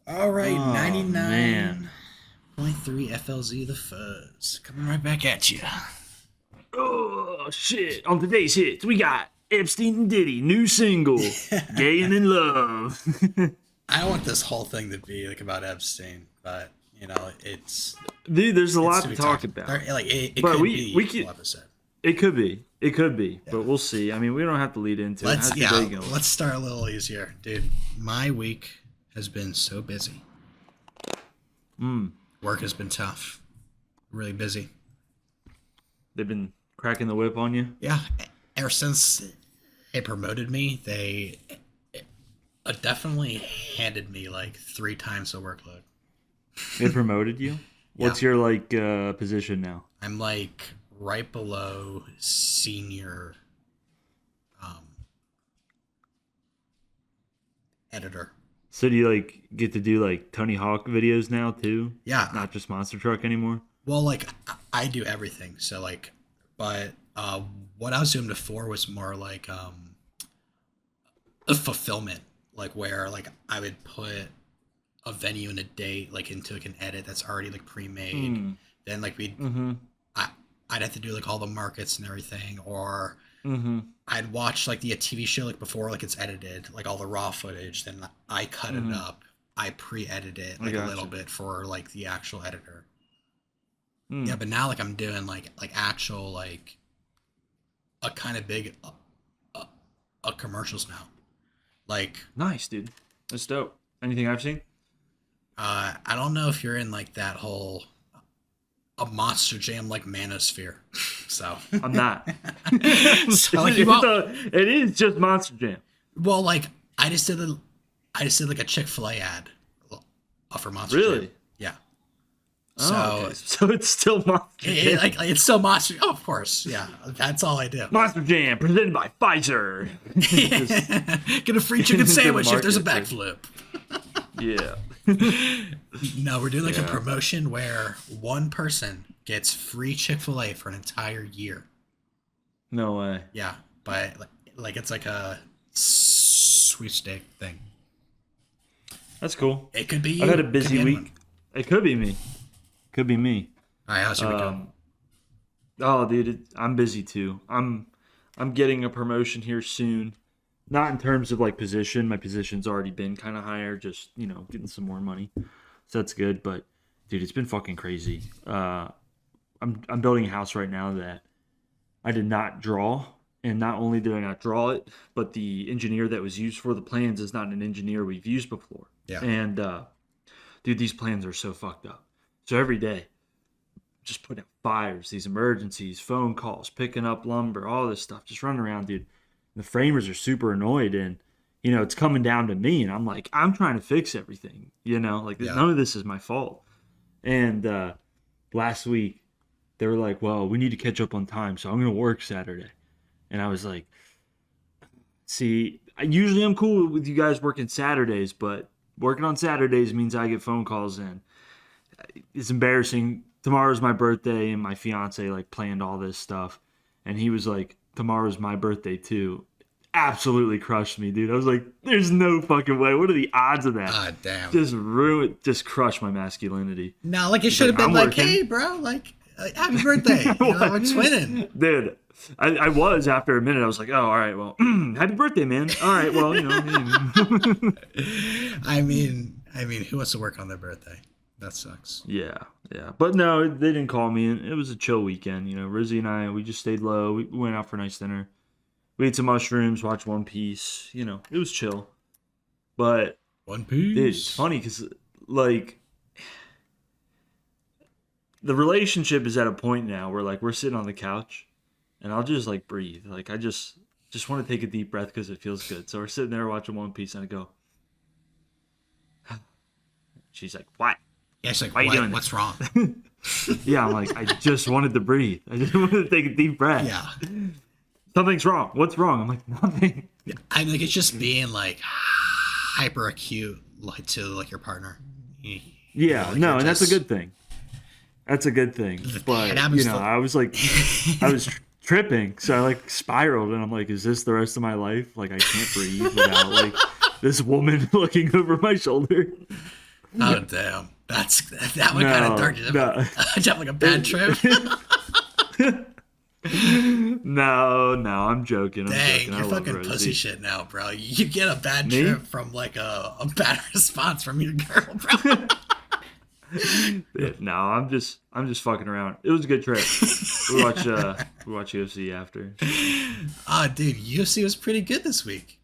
All right, Oh man. 99.3 FLZ The Fuzz. Coming right back at you. Oh shit. On today's hits, we got Epstein and Diddy, new single, Gay and in Love. I don't want this whole thing to be like about Epstein, but Dude, there's a it's lot to to be talk talked. about. It But could we be a could full episode. it could be, Yeah. but we'll see. I mean, we don't have to lead into it. How's your day going? Let's start a little easier, dude. My week has been so busy. Mm. Work has been tough. Really busy. They've been cracking the whip on you? Yeah, ever since they promoted me, they definitely handed me like 3 times the workload. They promoted you? Yeah. What's your position now? I'm like right below senior um, editor. So do you get to do Tony Hawk videos now too? Yeah. Not just Monster Truck anymore? Well, like I do everything. So like, but what I was doing before was more like a fulfillment, like where like I would put a venue and a date like into like an edit that's already like pre-made. Then like Mm-hmm. I, I'd have to do like all the markets and everything, or Mm-hmm. I'd watch like a TV show like before like it's edited, like all the raw footage. Then I cut it Mm-hmm. up. I pre-edit it I like a gotcha. little bit for like the actual editor. Mm. Yeah, but now like I'm doing like actual like a kind of big commercials now. Like Nice, dude. That's dope. Anything I've seen? I don't know if you're in like that whole a monster jam like manosphere. So I'm not. so like It is just Monster Jam. well like I just did like a Chick-fil-A ad for Monster Really? Jam. Yeah. Oh, So okay. So it's still Monster Jam. like it's still monster. Oh, of course, yeah. That's all I do. Monster Jam presented by Pfizer. Get a free chicken sandwich if there's a market, backflip. Yeah. No, we're doing like a Yeah. promotion where one person gets free Chick-fil-A for an entire year. No way. Yeah, but like it's like a sweepstake thing. That's cool. It could be you. I've had a Could be busy anyone. week. It could be me. Could be me. All right, how's your week going? Oh, dude, I'm busy too. I'm getting a promotion here soon. Not in terms of position. My position's already been kind of higher. Just getting some more money, so that's good. But dude, it's been fucking crazy. I'm building a house right now that I did not draw, and not only did I not draw it, but the engineer that was used for the plans is not an engineer we've used before. Yeah. And dude, these plans are so fucked up. So every day, just putting out fires, these emergencies, phone calls, picking up lumber, all this stuff, just running around, dude. The framers are super annoyed, and it's coming down to me, and I'm like, I'm trying to fix everything, Yeah. none of this is my fault. And last week, they were like, well, we need to catch up on time, so I'm gonna work Saturday. And I was like, see, usually I'm cool with you guys working Saturdays, but working on Saturdays means I get phone calls, and it's embarrassing. Tomorrow's my birthday, and my fiance planned all this stuff, and he was like, tomorrow's my birthday too. Absolutely crushed me, dude. I was like, there's no fucking way. What are the odds of that? Ah, damn. Just crushed my masculinity. No, like it should have been I'm like, working. hey, bro, like happy birthday. We're twinning. Dude, I was after a minute. I was like, oh, all right, well, happy birthday, man. All right, well, I mean, who wants to work on their birthday? That sucks. Yeah. But no, they didn't call me. And it was a chill weekend. Rizzy and I, we just stayed low. We went out for a nice dinner. We ate some mushrooms, watched One Piece. It was chill. But One dude, Piece. it's funny because, the relationship is at a point now where, we're sitting on the couch and I'll just, breathe. I just want to take a deep breath because it feels good. So we're sitting there watching One Piece and I go, she's like, what? Yeah, it's like, Why you doing what's wrong? Yeah, I'm like, I just wanted to breathe. I just wanted to take a deep breath. Yeah. Something's wrong. What's wrong? I'm like, nothing. I mean, like, it's just being, like, hyper acute, to, your partner. Yeah, Like, no, you're and that's a just- good thing. That's a good thing. But, It happens to- I was tripping. So I, spiraled, and I'm like, is this the rest of my life? I can't breathe without, this woman looking over my shoulder. Oh damn, that one kind of No, dark. Did no. you have like a bad trip? No, I'm joking. I'm Dang, joking. I you're love fucking pussy Rosie. shit now, bro. You get a bad trip Me? from like a bad response from your girl, bro. No, I'm just fucking around. It was a good trip. We watch UFC after. So Ah, dude, UFC was pretty good this week.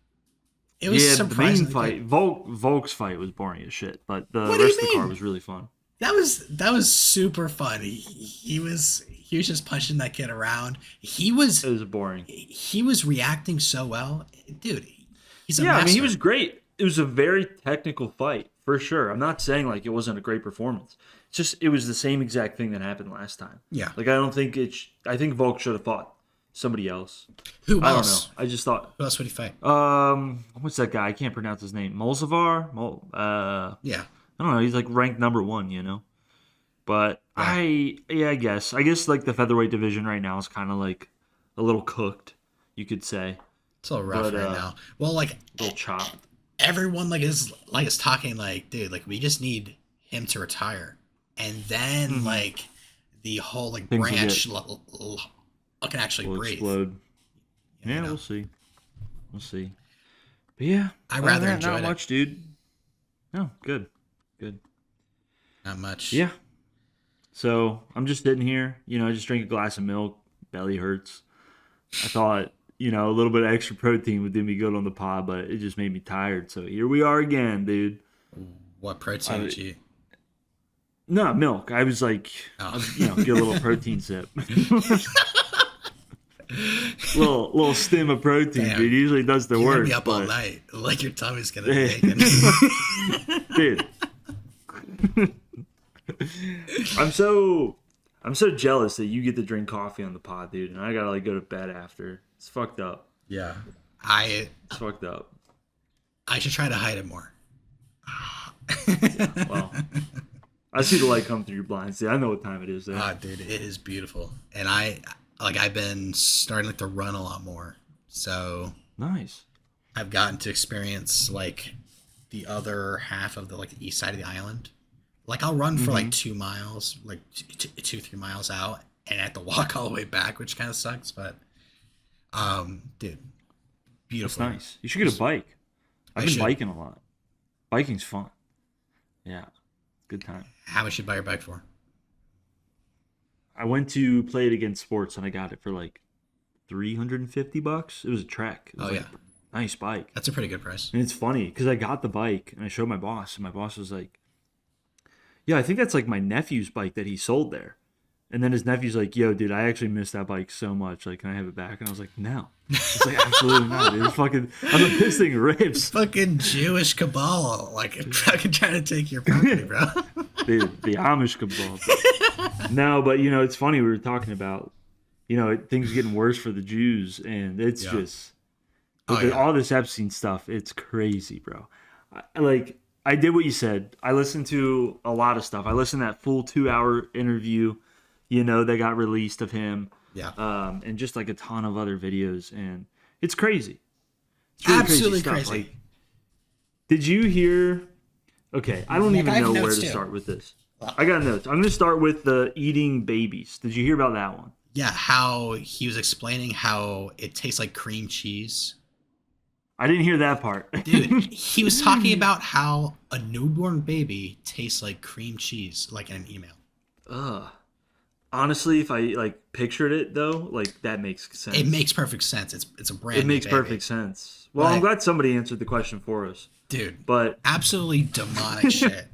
It was yeah, the main surprisingly good. fight, Volk's fight was boring as shit, but the What do you rest of the card mean? was really fun. That was super fun. He was just punching that kid around. He was It was boring. he was reacting so well, dude. He's a Yeah, I mean he master. was great. It was a very technical fight for sure. I'm not saying like it wasn't a great performance. It's just it was the same exact thing that happened last time. Yeah. Like I don't think it. I think Volk should have fought somebody else. Who I don't know. else? I just thought Who else would he fight? what's that guy? I can't pronounce his name. Molzavar? Yeah. I don't know. He's like ranked number one, But Yeah. I guess like the featherweight division right now is kind of like a little cooked, you could say, It's a little rough but right now. Well, like a little chopped. everyone is talking like, dude, like we just need him to retire, and then Hmm. like the whole like Things will get branch can actually will breathe. explode. You Yeah, know, we'll see. We'll see. But yeah, I other than rather that, not enjoyed it. much, dude. No, good, good. Not much. Yeah. So I'm just sitting here, I just drink a glass of milk. Belly hurts. I thought, a little bit of extra protein would do me good on the pod, but it just made me tired. So here we are again, dude. What protein I, did you eat? no, milk. I was like, Oh, get a little protein sip. little stim of protein, damn! dude. Usually does the You're gonna work. be up all But night. Like your tummy's gonna be aching. dude, I'm so jealous that you get to drink coffee on the pod, dude, and I gotta like go to bed after. It's fucked up. Yeah. I It's fucked up. I should try to hide it more. Well, I see the light come through your blinds. See, I know what time it is there. Ah, dude, it is beautiful, and I've been starting like to run a lot more, so Nice. I've gotten to experience like the other half of the like the east side of the island. Like I'll run for like 2 miles, like 2, 3 miles out, and I have to walk all the way back, which kind of sucks. But dude, That's beautiful. nice. You should get a bike. I've I been should. biking a lot. Biking's fun. Yeah, good time. How much you buy your bike for? I went to play it against sports and I got it for like $350. It was a Trek. It was Oh like yeah, a nice bike. that's a pretty good price. And it's funny because I got the bike and I showed my boss, and my boss was like, "Yeah, I think that's like my nephew's bike that he sold there." And then his nephew's like, "Yo, dude, I actually miss that bike so much. Like, can I have it back?" And I was like, "No." It's like absolutely not. It's fucking. I'm like, this thing rips, Fucking Jewish cabal, like fucking trying to take your property, bro. dude. The Amish cabal. No, but it's funny. We were talking about, things getting worse for the Jews, and it's Yeah. just Oh yeah, all this Epstein stuff. It's crazy, bro. I did what you said. I listened to a lot of stuff. I listened to that full 2 hour interview, that got released of him, yeah. and just like a ton of other videos, and it's crazy. It's really Absolutely stuff. crazy. Like, did you hear? Okay, I don't Like, even I have know where notes, to too. start with this. I got notes. I'm going to start with the eating babies. Did you hear about that one? Yeah, how he was explaining how it tastes like cream cheese. I didn't hear that part. Dude, he was talking about how a newborn baby tastes like cream cheese, like in an email. Ugh. Honestly, if I like pictured it though, like that makes sense. It makes perfect sense. It's a brand It new makes baby. perfect sense. Well, I'm But- glad somebody answered the question for us. Dude, But absolutely demonic shit.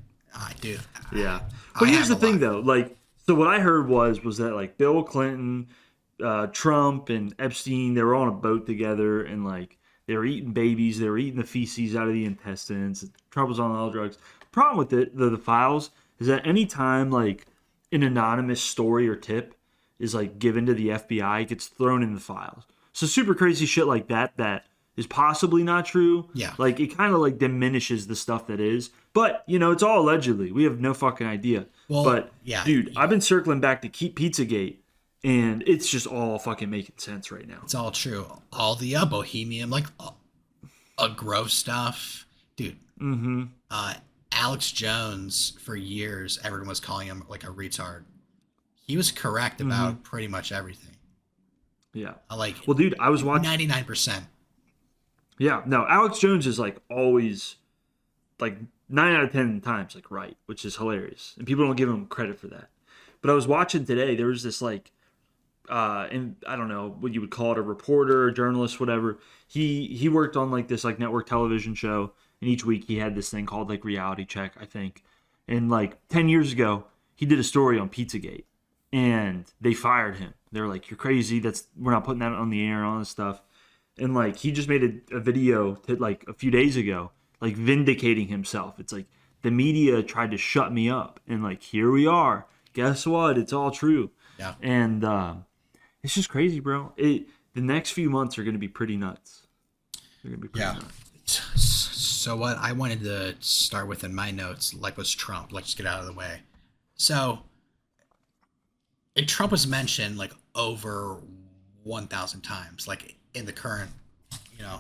Dude. yeah. I But here's the have a thing lot. though, like so what I heard was that like Bill Clinton, Trump and Epstein, they were on a boat together and like they were eating babies, they were eating the feces out of the intestines. Trump was on all drugs. Problem with the files is that anytime like an anonymous story or tip is like given to the FBI, it gets thrown in the files. So super crazy shit like that is possibly not true. Yeah. Like it kind of like diminishes the stuff that is. But, it's all allegedly. We have no fucking idea. Well, But yeah. dude, I've been circling back to keep Pizzagate and it's just all fucking making sense right now. It's all true. All the bohemian, like gross stuff. Dude, Mm-hmm. Alex Jones, for years, everyone was calling him like a retard. He was correct Mm-hmm. about pretty much everything. Yeah. Like Well, dude, I was watching. 99%. Yeah, no, Alex Jones is like always like 9 out of 10 times like right, which is hilarious, and people don't give him credit for that. But I was watching today. There was this like, and I don't know what you would call it, a reporter, a journalist, whatever. He worked on like this like network television show, and each week he had this thing called like Reality Check, I think. And like 10 years ago, he did a story on Pizzagate, and they fired him. They were like, "You're crazy. That's we're not putting that on the air and all this stuff." And like he just made a video to, like a few days ago, like vindicating himself. It's like the media tried to shut me up, and like here we are. Guess what? It's all true. Yeah. And it's just crazy, bro. The next few months are going to be pretty nuts. They're going to be pretty Yeah. nuts. So what I wanted to start with in my notes, like, was Trump. Let's just get out of the way. So, and Trump was mentioned like over 1,000 times, like in the current,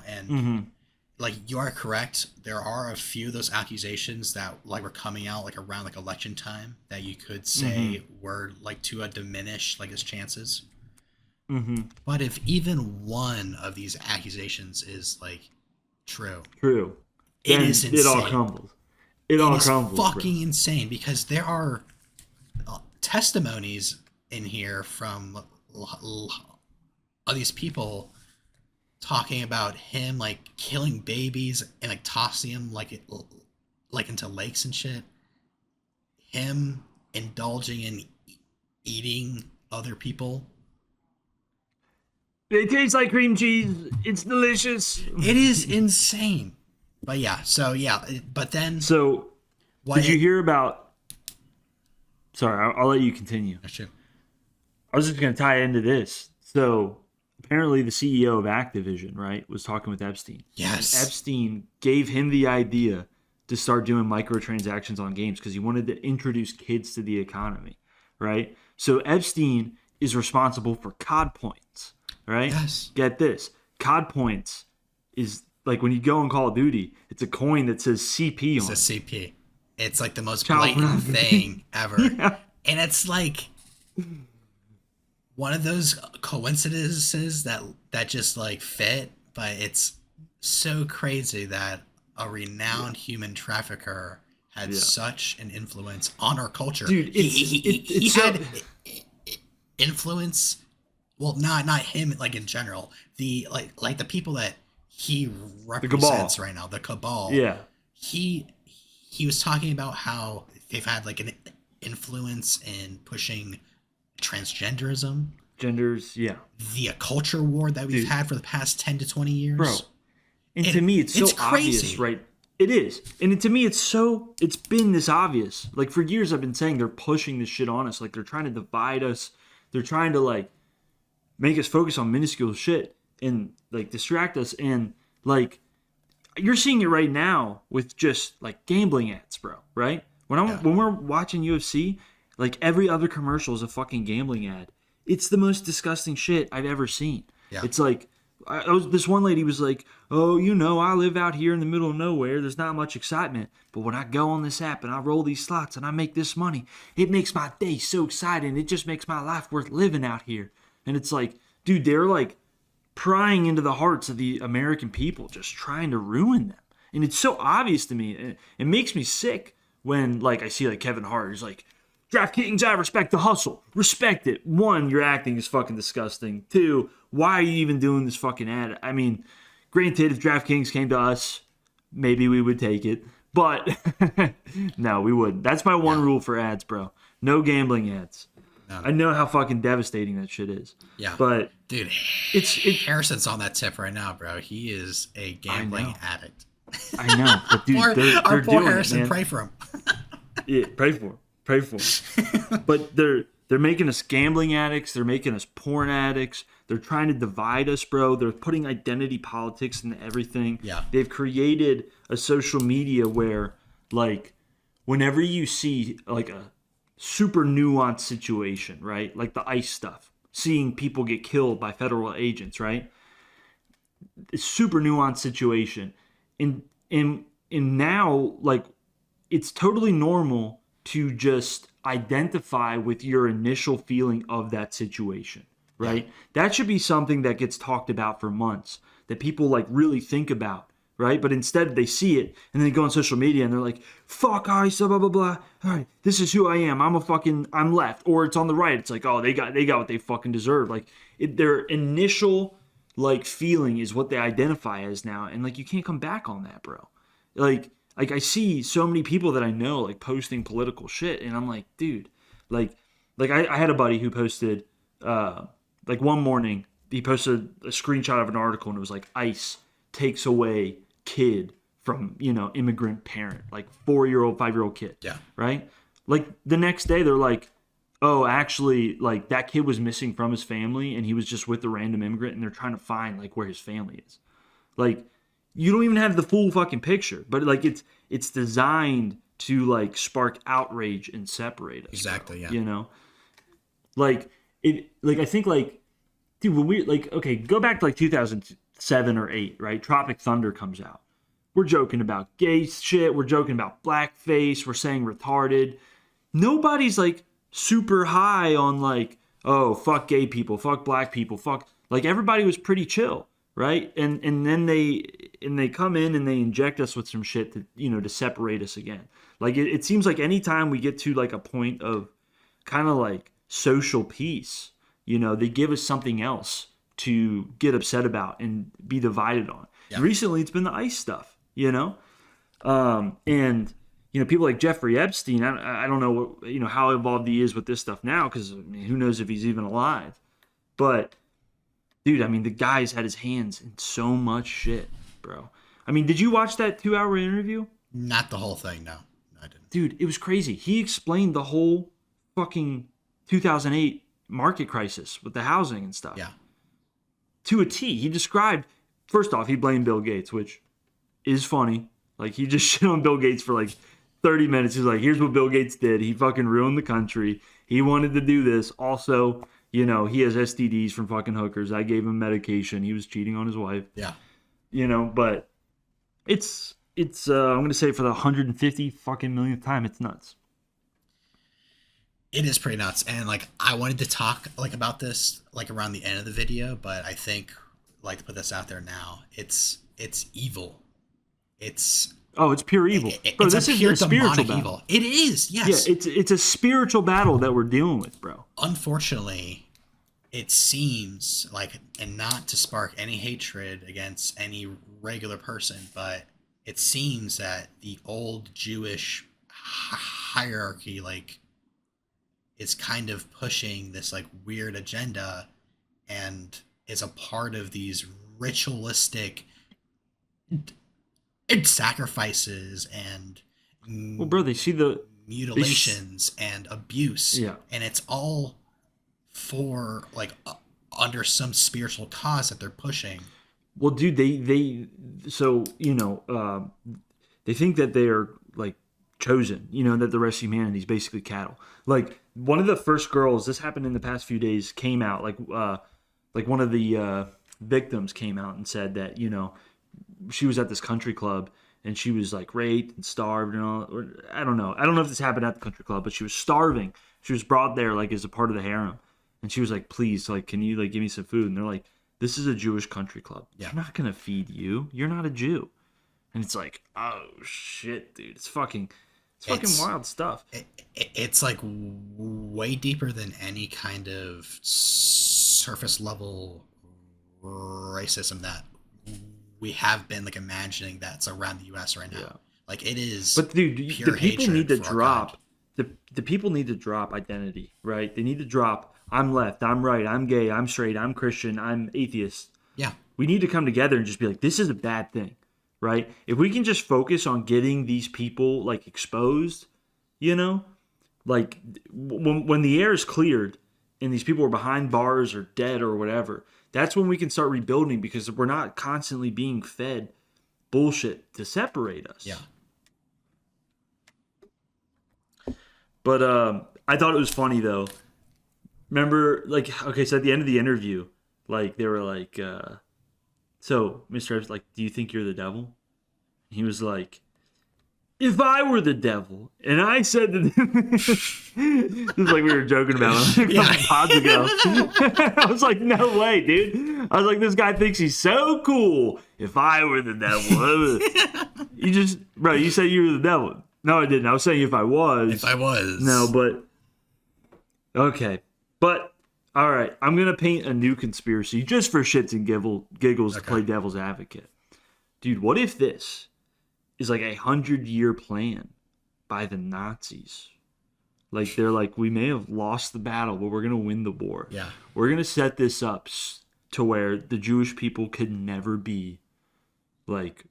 and Mm-hmm. like you are correct. There are a few of those accusations that like were coming out like around like election time that you could Mm-hmm. say were like to diminish like his chances. Mm-hmm. But if even one of these accusations is like true, True. it Then is it all insane. crumbles. It It all is crumbles, bro. fucking insane because there are testimonies in here from all these people talking about him like killing babies and like tossing them like into lakes and shit. Him indulging in eating other people. It tastes like cream cheese. It's delicious. It is insane. But yeah, so yeah, but then So, what? did you hear about? Sorry, I'll let you continue. That's true. I was just going to tie into this. So apparently, the CEO of Activision, right, was talking with Epstein, and Yes. Epstein gave him the idea to start doing microtransactions on games because he wanted to introduce kids to the economy, right? So Epstein is responsible for COD points, right? Yes. Get this, COD points is like when you go on Call of Duty, it's a coin that says CP It's on a it. CP. It's like the most Child blatant pornography. thing ever. Yeah. And it's like one of those coincidences that just like fit, but it's so crazy that a renowned human trafficker had Yeah. such an influence on our culture. Dude, He it's so had influence. Well, not him, like in general. The like the people that he the represents cabal. right now, the cabal. Yeah. He he was talking about how they've had like an influence in pushing transgenderism, Genders, yeah. the culture war that we've Dude, had for the past 10 to 20 bro. years. And to And me, it's it's so obvious, crazy. right? It is. And to me, it's been this obvious. Like for years, I've been saying they're pushing this shit on us. Like they're trying to divide us. They're trying to like make us focus on minuscule shit and like distract us. And like you're seeing it right now with just like gambling ads, bro. Right? Yeah. When we're watching UFC, like every other commercial is a fucking gambling ad. It's the most disgusting shit I've ever seen. Yeah. It's like this one lady was like, "Oh, I live out here in the middle of nowhere. There's not much excitement, but when I go on this app and I roll these slots and I make this money, it makes my day so exciting. It just makes my life worth living out here." And it's like, dude, they're like prying into the hearts of the American people, just trying to ruin them. And it's so obvious to me. It makes me sick when like I see like Kevin Hart is like, DraftKings, I respect the hustle. Respect it. One, your acting is fucking disgusting. Two, why are you even doing this fucking ad? I mean, granted, if DraftKings came to us, maybe we would take it. But no, we wouldn't. That's my one Yeah. rule for ads, bro. No gambling ads. No. I know how fucking devastating that shit is. Yeah. But Dude, it Harrison's on that tip right now, bro. He is a gambling know. addict. I know. But dude, Our they're poor doing Harrison, it, man. pray for him. Yeah, pray for him. Pray for him. But they're making us gambling addicts. They're making us porn addicts. They're trying to divide us, bro. They're putting identity politics into everything. Yeah. They've created a social media where, like, whenever you see like a super nuanced situation, right? Like the ICE stuff, seeing people get killed by federal agents, right? It's super nuanced situation. And now, like it's totally normal to just identify with your initial feeling of that situation, Yeah. right? That should be something that gets talked about for months, that people like really think about, right? But instead they see it and then they go on social media and they're like, fuck ICE, blah, blah, blah. All right, this is who I am. I'm left. Or it's on the right. It's like, oh, they got what they fucking deserve. Like their initial like feeling is what they identify as now. And like, you can't come back on that, bro. Like I see so many people that I know like posting political shit, and I'm like, dude, like I had a buddy who posted like one morning he posted a screenshot of an article and it was like ICE takes away kid from immigrant parent, like 4-year-old 5-year-old kid, Yeah. right? Like the next day they're like, oh, actually, like that kid was missing from his family and he was just with a random immigrant and they're trying to find like where his family is. Like you don't even have the full fucking picture, but like it's designed to like spark outrage and separate us. Exactly. Bro, Yeah. like it like I think like dude when we like okay go back to like 2007 or 8, right? Tropic Thunder comes out. We're joking about gay shit. We're joking about blackface. We're saying retarded. Nobody's like super high on like, oh, fuck gay people, fuck black people, fuck, like everybody was pretty chill, right? And then they come in and they inject us with some shit to separate us again. Like it seems like anytime we get to like a point of kind of like social peace, they give us something else to get upset about and be divided on. Yeah. Recently it's been the ICE stuff. And people like Jeffrey Epstein, I don't know what, how involved he is with this stuff now, because who knows if he's even alive. But, dude, I mean, the guy's had his hands in so much shit, bro. I mean, did you watch that 2-hour interview? Not the whole thing. No, I didn't. Dude, it was crazy. He explained the whole fucking 2008 market crisis with the housing and stuff. Yeah. To a T. He described, first off, he blamed Bill Gates, which is funny. Like, he just shit on Bill Gates for like 30 minutes. He's like, here's what Bill Gates did. He fucking ruined the country. He wanted to do this. Also, he has STDs from fucking hookers. I gave him medication. He was cheating on his wife. Yeah. But it's I'm going to say for the 150 fucking millionth time, it's nuts. It is pretty nuts. And like, I wanted to talk like about this like around the end of the video, but I think like to put this out there now, it's evil. It's pure evil. Bro, it's this a is pure a spiritual demonic battle. evil. It is, yes. Yeah, it's a spiritual battle that we're dealing with, bro. Unfortunately, it seems like, and not to spark any hatred against any regular person, but it seems that the old Jewish hierarchy like is kind of pushing this like weird agenda and is a part of these ritualistic sacrifices and Well, bro, they see the mutilations and abuse. Yeah. And it's all for like under some spiritual cause that they're pushing. Well, dude, they think that they are like chosen, that the rest of humanity is basically cattle. Like one of the first girls, this happened in the past few days, came out like one of the victims came out and said that she was at this country club and she was like raped and starved and all. Or, I don't know if this happened at the country club, but she was starving. She was brought there like as a part of the harem, and she was like, "Please, like, can you like give me some food?" And they're like, "This is a Jewish country club. Yeah. They're not gonna feed you. You're not a Jew." And it's like, oh shit, dude, it's fucking wild stuff. It's like way deeper than any kind of surface level racism that we have been like imagining that's around the U.S. right now. Yeah. Like it is. But dude, pure the people hatred need to for our drop God. the people need to drop identity, right? They need to drop I'm left, I'm right, I'm gay, I'm straight, I'm Christian, I'm atheist. Yeah. We need to come together and just be like, this is a bad thing, right? If we can just focus on getting these people like exposed, like when the air is cleared and these people are behind bars or dead or whatever, that's when we can start rebuilding, because we're not constantly being fed bullshit to separate us. Yeah. But I thought it was funny though. Remember, like, okay, so at the end of the interview, like they were like, so Mr. Epps, like, do you think you're the devil? He was like, if I were the devil and I said to them, this is like we were joking about it a Yeah. couple pods ago. I was like, no way, dude. I was like, this guy thinks he's so cool. If I were the devil, you just, bro, you said you were the devil. No, I didn't. I was saying if I was. If I was. No, but okay. But all right, I'm gonna paint a new conspiracy just for shits and giggles to play devil's advocate. Dude, what if this is like 100-year plan by the Nazis? Like they're like, we may have lost the battle, but we're gonna win the war. Yeah. We're gonna set this up to where the Jewish people could never be like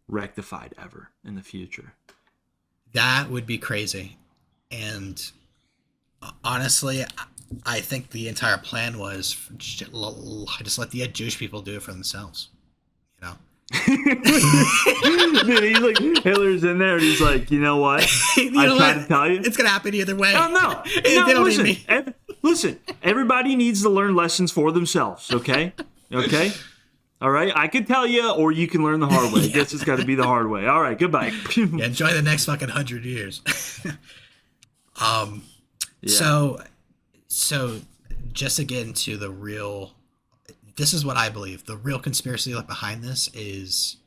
rectified ever in the future. That would be crazy. And honestly, I think the entire plan was just let the Jewish people do it for themselves. You know? Dude, he's like, Hitler's in there and he's like, you know what? You I know tried what? to tell you. It's going to happen either way. Oh, no. They don't listen, need me. Listen, everybody needs to learn lessons for themselves, okay? Okay? All right? I can tell you, or you can learn the hard way. I guess it's got to be the hard way. All right, goodbye. Yeah, enjoy the next fucking 100 years. Yeah. So just to get into the real, this is what I believe. The real conspiracy behind this is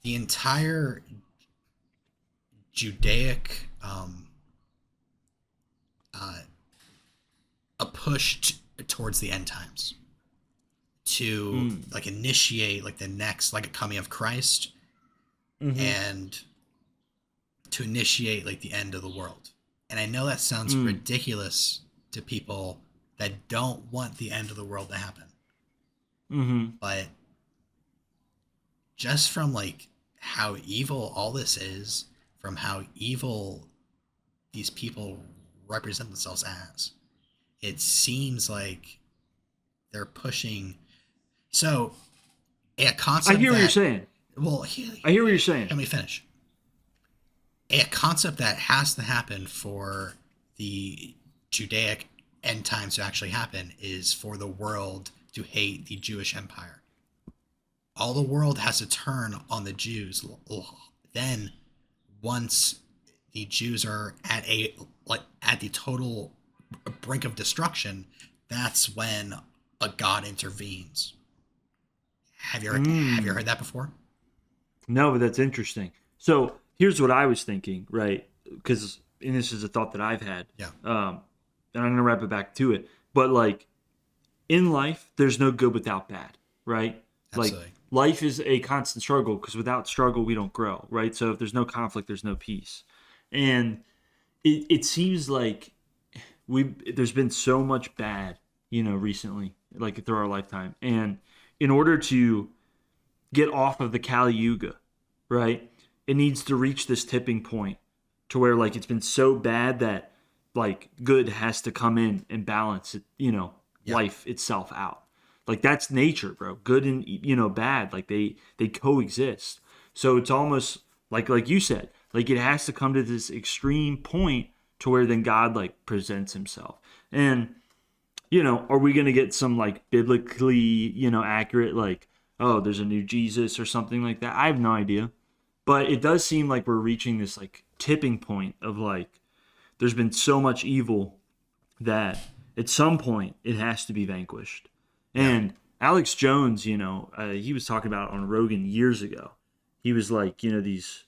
the entire Judaic a push towards the end times to like initiate like the next like a coming of Christ and to initiate like the end of the world. And I know that sounds ridiculous to people that don't want the end of the world to happen. But just from like how evil all this is, from how evil these people represent themselves as, it seems like they're pushing. So a concept I hear what you're saying. Well, I hear what you're saying. let me finish. A concept that has to happen for the Judaic end times to actually happen is for the world to hate the Jewish empire. All the world has to turn on the Jews. Then, once the Jews are at the total brink of destruction, that's when a God intervenes. Have you heard that before? No, but that's interesting. So here's what I was thinking, right? Because, and this is a thought that I've had. Yeah. And I'm going to wrap it back to it. But like, in life, there's no good without bad, right? Absolutely. Like, life is a constant struggle because without struggle, we don't grow, right? So if there's no conflict, there's no peace. And it seems like there's been so much bad, recently, like through our lifetime. And in order to get off of the Kali Yuga, right, it needs to reach this tipping point to where like it's been so bad that like good has to come in and balance it, life itself out. Like that's nature, bro. Good and bad, like they coexist. So it's almost like you said, like it has to come to this extreme point to where then God like presents himself. And are we going to get some like biblically, accurate like, oh, there's a new Jesus or something like that? I have no idea. But it does seem like we're reaching this like tipping point of like there's been so much evil that at some point it has to be vanquished. And Alex Jones, he was talking about on Rogan years ago. He was like, these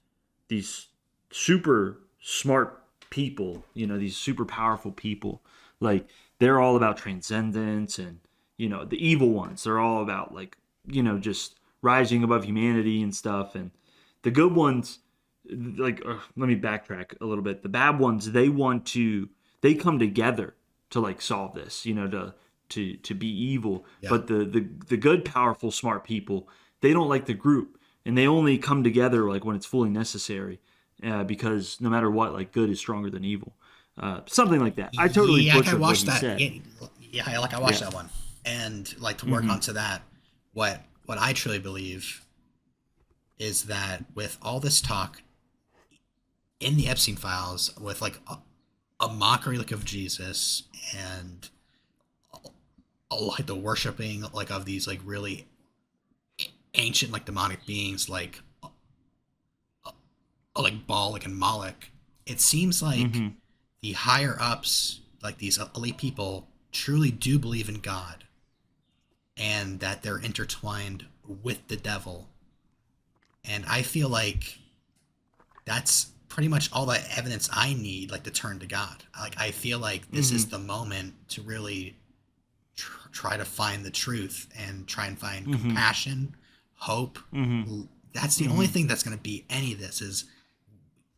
super smart people, these super powerful people, like they're all about transcendence and, the evil ones, they're all about like, just rising above humanity and stuff. And the good ones, like, let me backtrack a little bit. The bad ones, they come together to like solve this, to be evil. Yeah. But the good, powerful, smart people, they don't like the group, and they only come together like when it's fully necessary, because no matter what, like good is stronger than evil, something like that. I totally butchered what he said. I watched that one, and like to work onto that, what I truly believe is that with all this talk in the Epstein files, with like a mockery like of Jesus and like the worshiping like of these like really ancient like demonic beings like like Baal, like in Moloch, it seems like Mm-hmm. the higher ups, like these elite people, truly do believe in God and that they're intertwined with the devil. And I feel like that's pretty much all the evidence I need, like to turn to God. Like I feel like this Mm-hmm. is the moment to really try to find the truth and try and find Mm-hmm. compassion, hope. Mm-hmm. That's the only Mm-hmm. thing that's going to be any of this is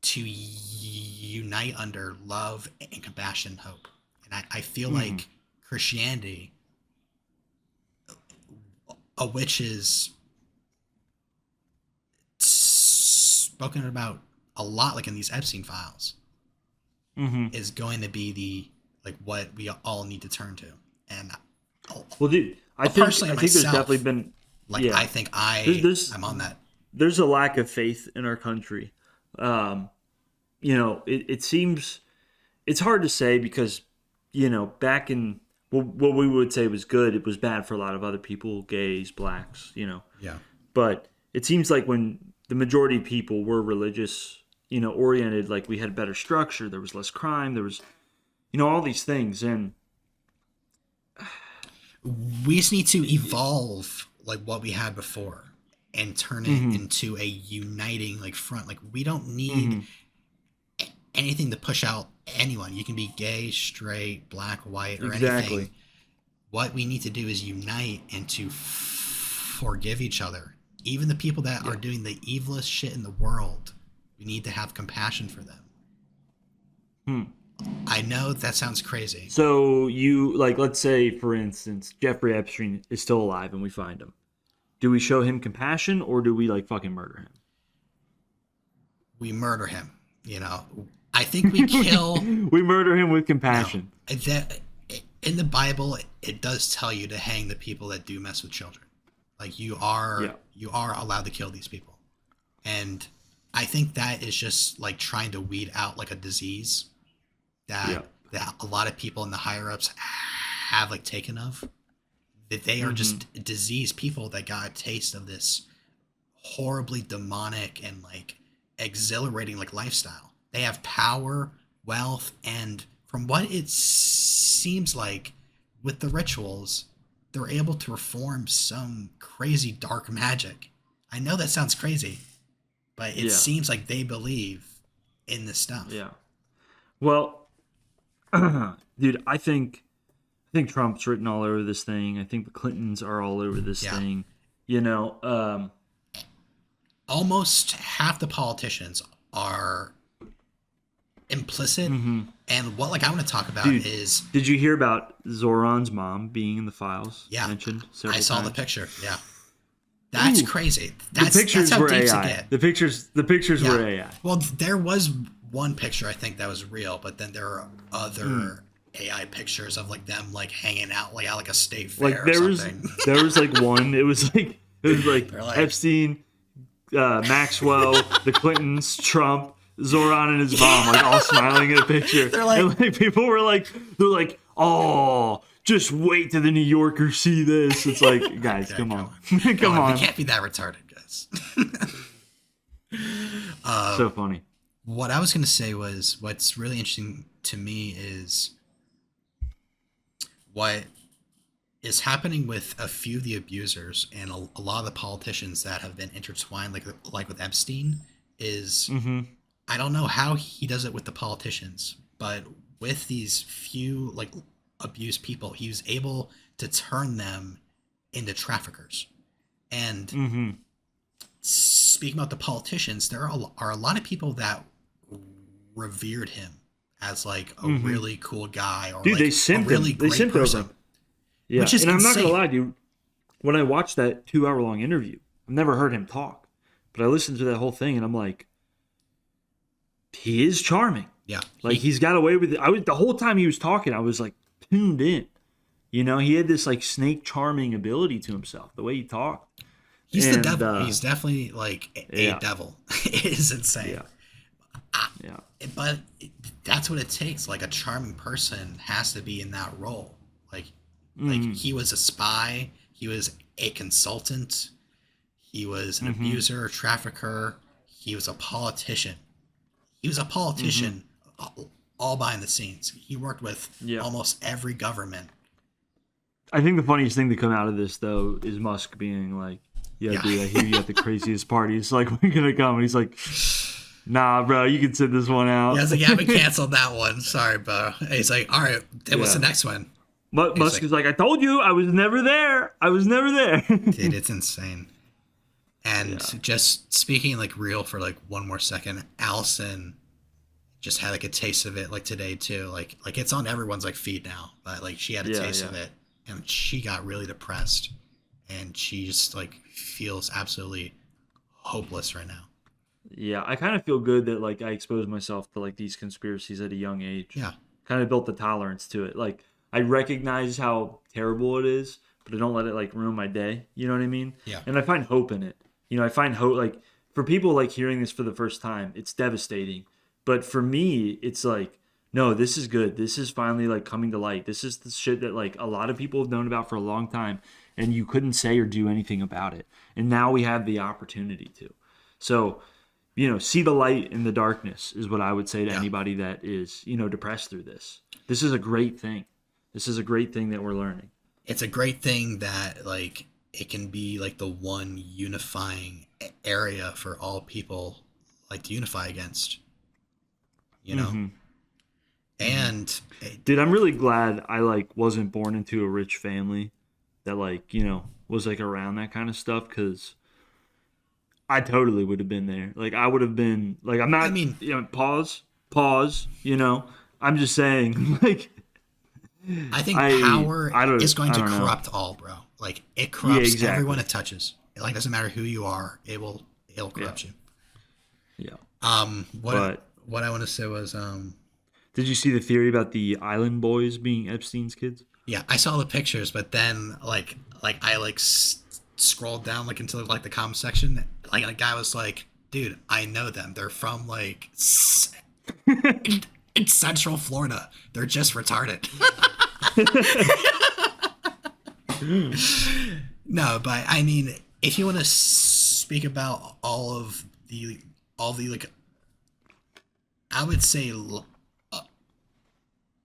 to unite under love and compassion and hope. And I feel Mm-hmm. like Christianity, which is spoken about a lot, like in these Epstein files, Mm-hmm. is going to be the like what we all need to turn to. And Well, dude, I think personally I think there's definitely myself, been, like I yeah. think There's I there's I'm on that. there's a lack of faith in our country. Um, it seems it's hard to say because back in what we would say was good, it was bad for a lot of other people, gays, blacks, Yeah. But it seems like when the majority of people were religious, oriented, like we had better structure, there was less crime, there was, all these things, and We just need to evolve like what we had before and turn it hmm into a uniting like front. Like we don't need hmm anything to push out anyone. You can be gay, straight, black, white, or anything. exactly, What we need to do is unite and to forgive each other. Even the people that are yeah. doing the evilest shit in the world, we need to have compassion for them. Hmm. I know that sounds crazy. So you like, let's say, for instance, Jeffrey Epstein is still alive and we find him. Do we show him compassion or do we like fucking murder We murder him, you know. I think we kill. we murder him with No, compassion. that in the Bible it does tell you to hang the people that do mess with children. Like Yeah. you are allowed to kill these people, and I think that is just like trying to weed out like a disease Yeah. that a lot of people in the higher ups have like taken of. That they are hmm just diseased people that got a taste of this horribly demonic and like exhilarating like lifestyle. They have power, wealth, and from what it seems like with the rituals, they're able to perform some crazy dark magic. I know that sounds crazy, but it Yeah. seems like they believe in this stuff. Yeah. Well, dude, I think Trump's written all over this thing. I think the Clintons are all over this Yeah. thing. You know, Almost half the politicians are implicit. mhm. And what like I want to talk about Dude, is did you hear about Zoran's mom being in the files yeah, mentioned I several saw the times? picture. Yeah. That's Ooh, crazy. the That's pictures how were deep to AI. get. The pictures Yeah. were AI. Well, there was one picture I think that was real, but then there are Mm. other AI pictures of like them like hanging out like at like a state Like fair or there was something. there was like one. It was like They're like, Epstein, Maxwell, the Clintons, Trump, Zoran, and his mom, like all smiling in a picture. They're like- and like people were like, they're like, oh, just wait till the New Yorkers see this. It's like, guys, yeah, come on, come come on. We can't be that retarded, guys. So funny. What I was gonna say was what's really interesting to me is what is happening with a few of the abusers and a lot of the politicians that have been intertwined, like with Epstein, is hmm I don't know how he does it with the politicians, but with these few like abused people, he was able to turn them into traffickers. And hmm speaking about the politicians, there are a lot of people that revered him as like a hmm really cool guy or Dude, like they a simped really him. They great simped over person, him. Yeah, which is and I'm not gonna insane. lie, dude. When I watched that 2 hour long interview, I've never heard him talk, but I listened to that whole thing, and I'm like, he is charming. Yeah, Like he's got away with it. The whole time he was talking, I was like tuned in. He had this like snake charming ability to himself, the way he talked. he's the And devil. He's definitely like a yeah, devil. It is insane. yeah, yeah. But that's what it takes. Like a charming person has to be in that role. Like hmm he was a spy. He was a consultant. He was an hmm abuser, a trafficker. He was a politician. he was a Mm-hmm. politician all behind the scenes. He worked with Yeah. almost every government. I think the funniest thing to come out of this though is Musk being like, "Yo, Yeah. dude, I hear you at the craziest parties. Like, when you gonna come?" And he's like, "Nah, bro, you can sit this one Yeah, I out." was like, yeah, we canceled that one. Sorry, bro. And he's like, all right, then what's the Yeah. next one? He's Musk like, is like, "I told you, I was never there. I was never there." dude, it's insane. And Yeah. just speaking like real for like one more second, Allison just had like a taste of it like today too. Like it's on everyone's like feed now, but like she had a Yeah. taste Yeah. of it and she got really depressed and she just like feels absolutely hopeless right now. Yeah. I kind of feel good that like I exposed myself to like these conspiracies at a young age. Yeah. Kind of built the tolerance to it. Like I recognize how terrible it is, but I don't let it like ruin my day. You know what I mean? Yeah. And I find hope in it. I find hope like for people like hearing this for the first time, it's devastating. But for me, it's like, no, this is good. This is finally like coming to light. This is the shit that like a lot of people have known about for a long time and you couldn't say or do anything about it. And now we have the opportunity to. So, see the light in the darkness is what I would say to Yeah. anybody that is, depressed through this. This is a great thing. This is a great thing that we're learning. It's a great thing that like it can be like the one unifying area for all people like to unify against, you know? Mm-hmm. Mm-hmm. And Dude, I'm really glad I like wasn't born into a rich family that like, was like around that kind of stuff because I totally would have been there. Like I would have been like I'm I not mean, pause, I'm just saying like I think I power I don't is going I to don't know. corrupt all, bro. Like it Yeah, corrupts everyone exactly. it touches. It like doesn't matter who you are, it'll Yeah. corrupt you. Yeah. What But what I want to say was did you see the theory about the island boys being Epstein's kids? yeah, I saw the pictures, but then like I like scrolled down like into like the comment section, like a guy was like, dude, I know them. They're from like in Central Florida. They're just retarded. No, but I mean, if you want to speak about all the like, I would say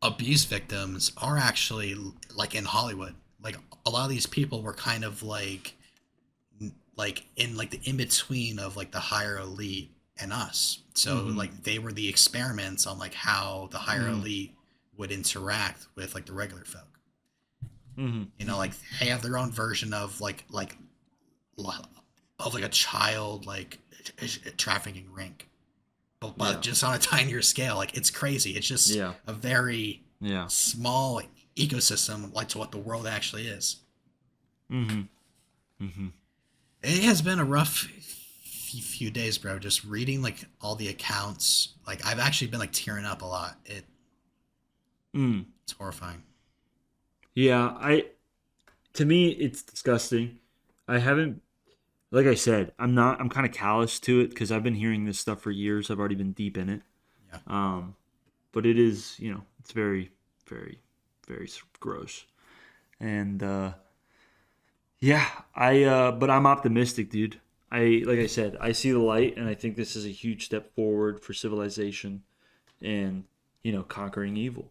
abuse victims are actually like in Hollywood. Like a lot of these people were kind of like in like the in between of like the higher elite and us. So Mm-hmm. like they were the experiments on like how the higher Mm-hmm. elite would interact with like the regular folk. Mm-hmm. You know, Mm-hmm. like they have their own version of of like a child like trafficking ring, but Yeah. just on a tinier scale. Like it's crazy. It's just Yeah. a very Yeah. small ecosystem like to what the world actually is. Mm-hmm. Mm-hmm. It has been a rough few days, bro. Just reading like all the accounts. Like I've actually been like tearing up a lot. Mm. It's horrifying. Yeah, to me it's disgusting. I haven't like I said, I'm kind of callous to it because I've been hearing this stuff for years. I've already been deep in it. Yeah. But it is, it's very, very, very gross. And yeah, but I'm optimistic, dude. Like I said, I see the light, and I think this is a huge step forward for civilization and conquering evil.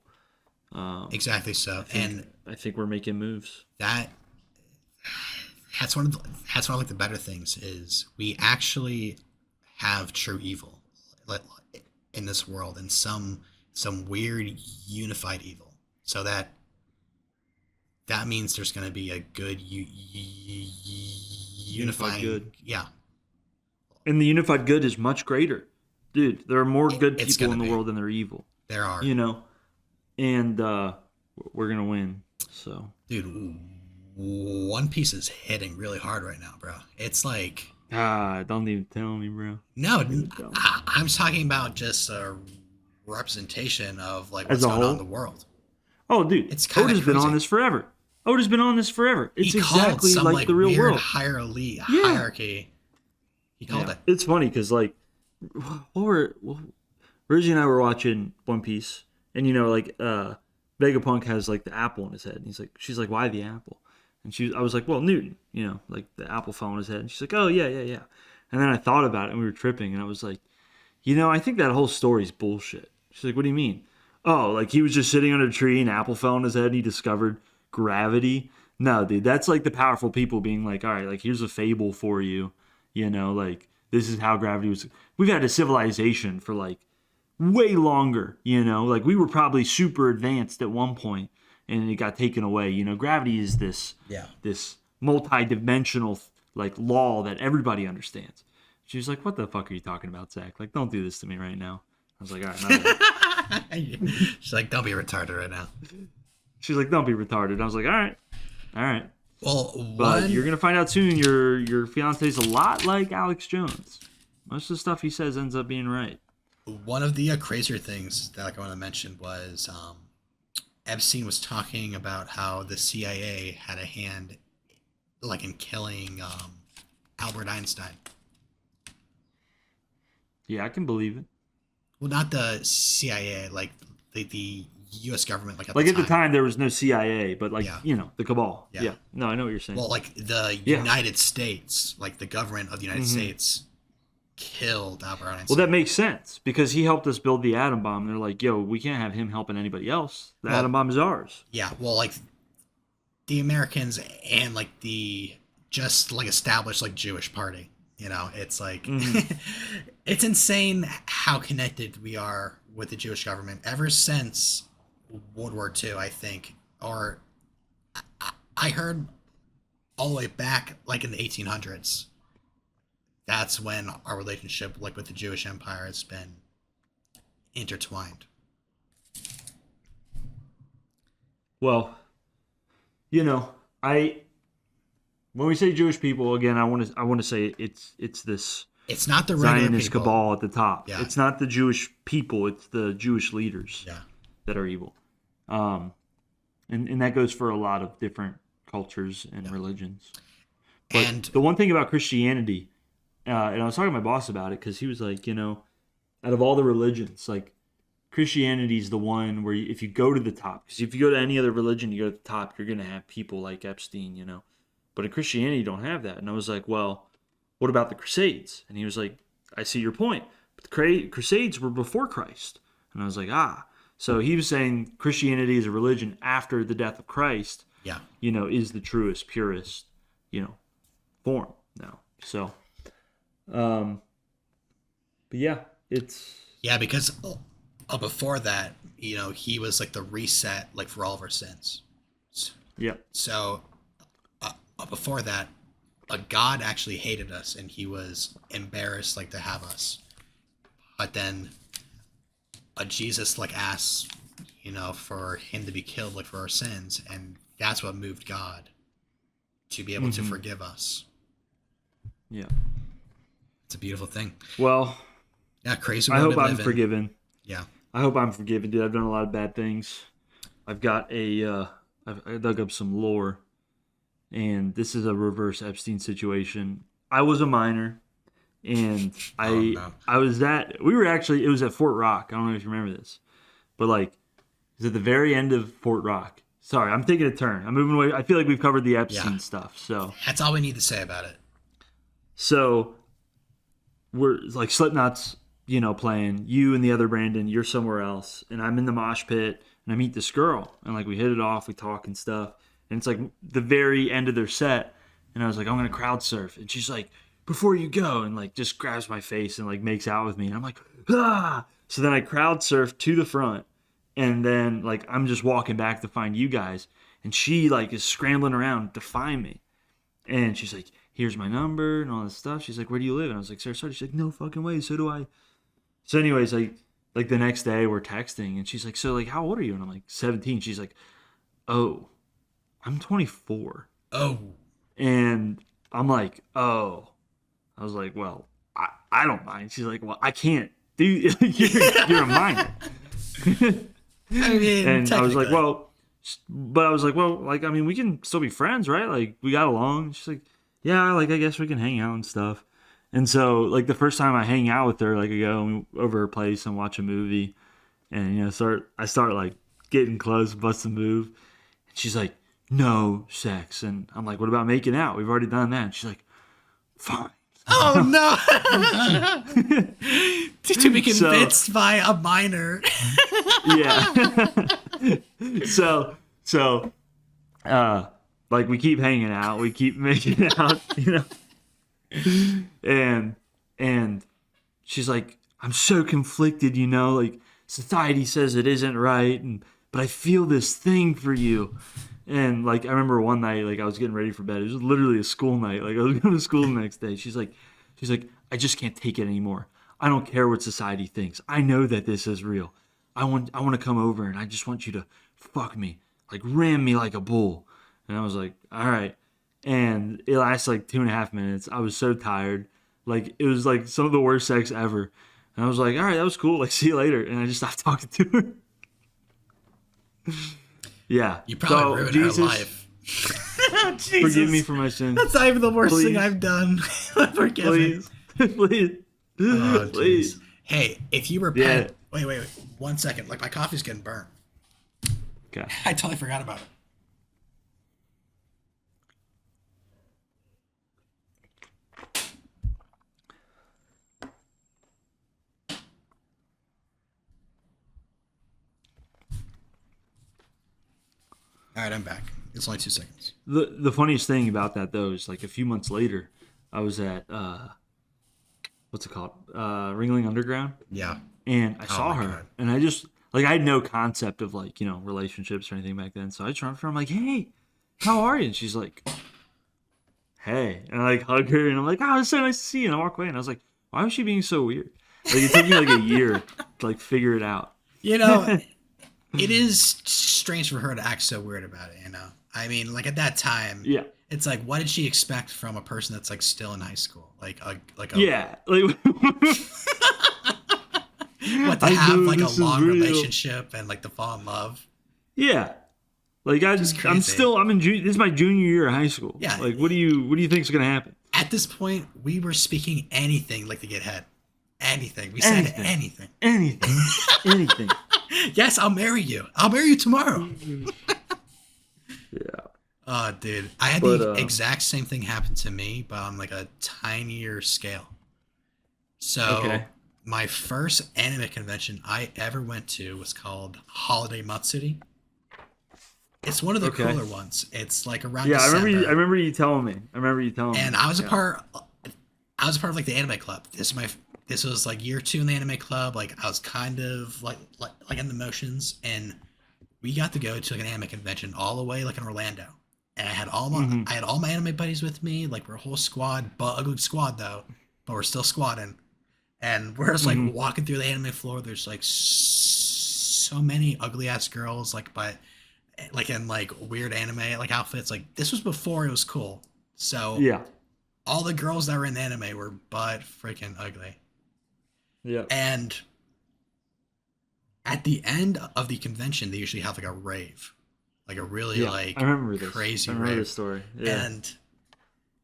Exactly. I So, think and I think we're making moves. that that's one of like the better things is we actually have true evil in this world and some weird unified evil. So that means there's going to be a good Unified unifying. good. Yeah, And the unified good is much greater. Dude, there are more good it's people going in to the be. world than there are evil. There are, You know? And we're going to win. So, dude. One Piece is hitting really hard right now, bro. It's like don't even tell me, bro. no, Don't even tell me. I'm talking about just a representation of like As what's a going on in the whole? world. Oh, dude, It's kind of Oda's been on crazy. this forever. Oda's been on this forever. He It's called exactly some like like the real weird world. higher elite Yeah. hierarchy. He called Yeah. it. It's funny because, like, Rizzy and I were watching One Piece, and, Vegapunk has, like, the apple in his head. And she's like, why the apple? And I was like, well, Newton, like the apple fell on his head. And she's like, oh, yeah, yeah, yeah. And then I thought about it, and we were tripping, and I was like, I think that whole story's bullshit. She's like, what do you mean? Oh, like he was just sitting under a tree and an apple fell on his head and he discovered gravity. No, dude, that's like the powerful people being like, all right, like here's a fable for you. Like this is how gravity was. We've had a civilization for like way longer, like we were probably super advanced at one point and it got taken away. Gravity is this Yeah. this multi-dimensional like law that everybody understands. She was like, what the fuck are you talking about, Zach? Like, don't do this to me right now. I was like, all right, my bad. She's like, don't be retarded right now. She's like, don't be retarded. I was like, all right. All right. Well, But you're going to find out soon your fiance's a lot like Alex Jones. Most of the stuff he says ends up being right. one of the crazier things that like, I want to mention was Epstein was talking about how the CIA had a hand like in killing Albert Einstein. Yeah, I can believe it. Well, not the CIA, like the U.S. government, like Like at the time, there was no CIA, but like, Yeah. The cabal. Yeah. Yeah. No, I know what you're saying. Well, like the Yeah. United States, like the government of the United States, killed Albert Einstein. Well, that makes sense because he helped us build the atom bomb. They're like, yo, we can't have him helping anybody else. The atom bomb is ours. Yeah, well, like the Americans and like the just like established like Jewish party. It's like it's insane how connected we are with the Jewish government ever since World War II, I think. Or I heard all the way back like in the 1800s. That's when our relationship like with the Jewish Empire has been intertwined. Well, I when we say Jewish people again, I want to say it's this It's not the regular Zionist people. cabal at the top. Yeah. It's not the Jewish people. It's the Jewish leaders Yeah. that are evil. And that goes for a lot of different cultures and religions. But And the one thing about Christianity, and I was talking to my boss about it because he was like, out of all the religions, like Christianity is the one where if you go to the top, because if you go to any other religion, you go to the top, you're going to have people like Epstein, But in Christianity, you don't have that. And I was like, well, what about the Crusades? And he was like, I see your point. But the Crusades were before Christ. And I was like, ah. So he was saying Christianity is a religion after the death of Christ, yeah. Is the truest, purest, form now. So, but yeah, it's... Yeah, because before that, he was like the reset, like for all of our sins. Yeah. So before that, God actually hated us, and he was embarrassed, like to have us. But then, Jesus like asks, for him to be killed, like for our sins, and that's what moved God to be able to forgive us. Yeah. It's a beautiful thing. Well, Yeah, crazy. I world hope we I'm live in. forgiven. Yeah. I hope I'm forgiven, dude. I've done a lot of bad things. I've got I dug up some lore, and this is a reverse Epstein situation. I was a minor, and no. I was it was at Fort Rock. I don't know if you remember this, but like, it was at the very end of Fort Rock. Sorry, I'm taking a turn. I'm moving away. I feel like we've covered the Epstein stuff, so That's all we need to say about it. So we're like Slipknot's, playing. You and the other Brandon, you're somewhere else, and I'm in the mosh pit, and I meet this girl, and like we hit it off, we talk and stuff, and it's like the very end of their set, and I was like, I'm gonna crowd surf, and she's like, before you go, and like just grabs my face and like makes out with me, and I'm like, ah. So then I crowd surf to the front, and then like I'm just walking back to find you guys, and she like is scrambling around to find me, and she's like, here's my number and all this stuff. She's like, where do you live? And I was like, Sarasota. She's like, no fucking way. So do I. So anyways, like the next day we're texting and she's like, so like, how old are you? And I'm like, 17. She's like, oh, I'm 24. Oh. And I'm like, oh. I was like, well, I don't mind. She's like, well, I can't do you're a minor. I mean, and I was like, well, but I was like, well, like, I mean, we can still be friends, right? Like, we got along. She's like, yeah, like, I guess we can hang out and stuff. And so, like, the first time I hang out with her, like, I go over her place and watch a movie. And, I start, like, getting close, bust a move. And she's like, no sex. And I'm like, what about making out? We've already done that. And she's like, fine. Oh no! To be So convinced by a minor. yeah. so uh like we keep hanging out, we keep making out, and and she's like, I'm so conflicted, like society says it isn't right, but I feel this thing for you. And like I remember one night, like I was getting ready for bed. It was literally a school night. Like I was going to school the next day. She's like, I just can't take it anymore. I don't care what society thinks. I know that this is real. I want to come over and I just want you to fuck me, like ram me like a bull. And I was like, all right. And it lasted like 2.5 minutes. I was so tired. Like it was like some of the worst sex ever. And I was like, all right, that was cool. Like see you later. And I just stopped talking to her. Yeah. You probably So ruined her Jesus, life. forgive me for my sins. That's not even the worst Please. thing I've done. Forgive me. Please. Oh, Please. jeez. Hey, if you repent, wait, 1 second. Like my coffee's getting burnt. Okay. I totally forgot about it. All right, I'm back. It's only 2 seconds. The funniest thing about that though is like a few months later, I was at what's it called? Ringling Underground, Yeah. and I saw my her, God. and I just like I had no concept of like relationships or anything back then. So I just ran up to her. I'm like, hey, how are you? And she's like, hey, and I like hug her, and I'm like, oh, it's so nice to see you. And I walk away, and I was like, why was she being so weird? Like it took me like a year to like figure it out. You know, it is strange for her to act so weird about it, I mean, like at that time, Yeah. it's like, what did she expect from a person that's like still in high school? Like a Yeah. Like what to I have know like a this is long real. relationship and like to fall in love. Yeah. Like I'm crazy. this is my junior year of high school. Yeah. Like what do you think is gonna happen? At this point, we were speaking anything like to get head. Anything. We said Anything. anything. Anything. Yes, I'll marry you. I'll marry you tomorrow. Yeah. Oh, dude. I had the exact same thing happen to me, but on like a tinier scale. So, Okay. my first anime convention I ever went to was called Holiday Matsuri. It's one of the Okay. cooler ones. It's like around Yeah, December. I remember you telling me. And I was a Yeah. part of like the anime club. This was like year 2 in the anime club. Like I was kind of like in the motions, and we got to go to like an anime convention all the way like in Orlando. And I had all my anime buddies with me. Like we're a whole squad, but ugly squad though. But we're still squatting. And we're just like walking through the anime floor. There's like so many ugly ass girls, like like in like weird anime like outfits. Like this was before it was cool. So Yeah. all the girls that were in the anime were butt freaking ugly. Yeah. And at the end of the convention, they usually have like a rave, like a really like I remember this. crazy I remember rave. this story. Yeah. And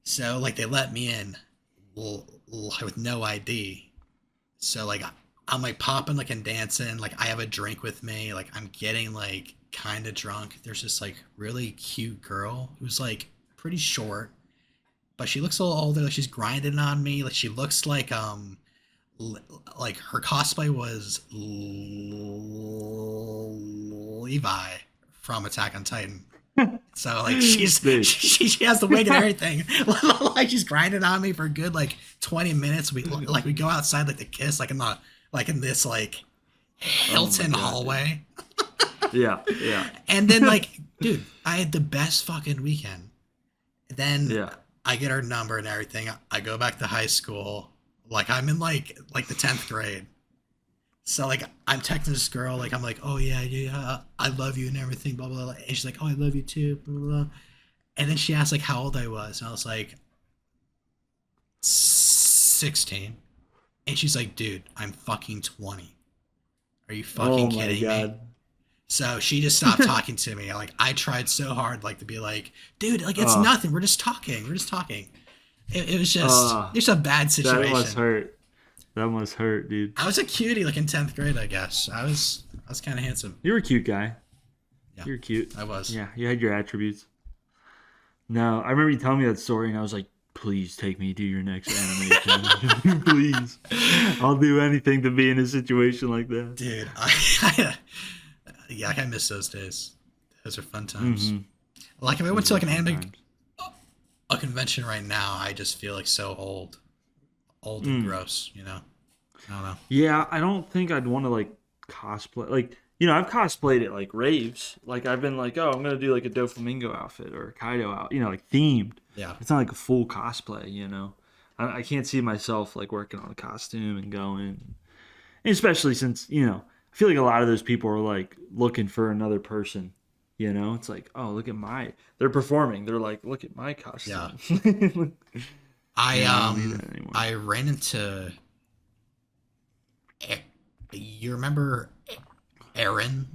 so like they let me in with no ID. So like I'm like popping like and dancing, like I have a drink with me, like I'm getting like kind of drunk. There's this like really cute girl who's like pretty short, but she looks a little older. Like she's grinding on me. Like she looks like her cosplay was Levi from Attack on Titan. So like she has the wig and everything. Like she's grinding on me for a good like 20 minutes. We go outside like to kiss like in this like Hilton hallway. Yeah. Yeah. And then like, dude, I had the best fucking weekend. Then Yeah. I get her number and everything. I go back to high school. Like I'm in like the 10th grade. So like I'm texting this girl, like I'm like, oh yeah, I love you and everything, blah blah blah. And she's like, oh I love you too, blah blah blah. And then she asked like how old I was, and I was like 16. And she's like, dude, I'm fucking 20. Are you fucking kidding me? So she just stopped talking to me. Like I tried so hard, like to be like, dude, like it's nothing. We're just talking. It was just a bad situation. That must hurt. That must hurt, dude. I was a cutie, like in 10th grade, I guess. I was kind of handsome. You were a cute guy. Yeah, You're cute. I was. Yeah, you had your attributes. No, I remember you telling me that story, and I was like, please take me to your next animation. Please. I'll do anything to be in a situation like that. Dude, yeah, I miss those days. Those are fun times. Mm-hmm. Like if I went Those to are like an fun anime times. a convention right now, I just feel like so old and gross. I don't know. Yeah, I don't think I'd want to like cosplay. Like, I've cosplayed at like raves. Like, I've been like, oh, I'm gonna do like a Doflamingo outfit or a Kaido out. Like themed. Yeah, It's not like a full cosplay. I can't see myself like working on a costume and going. And especially since I feel like a lot of those people are like looking for another person. It's like, oh, look at they're performing. They're like, look at my yeah. costume. I Yeah, I don't need that anymore. I ran into. You remember Erin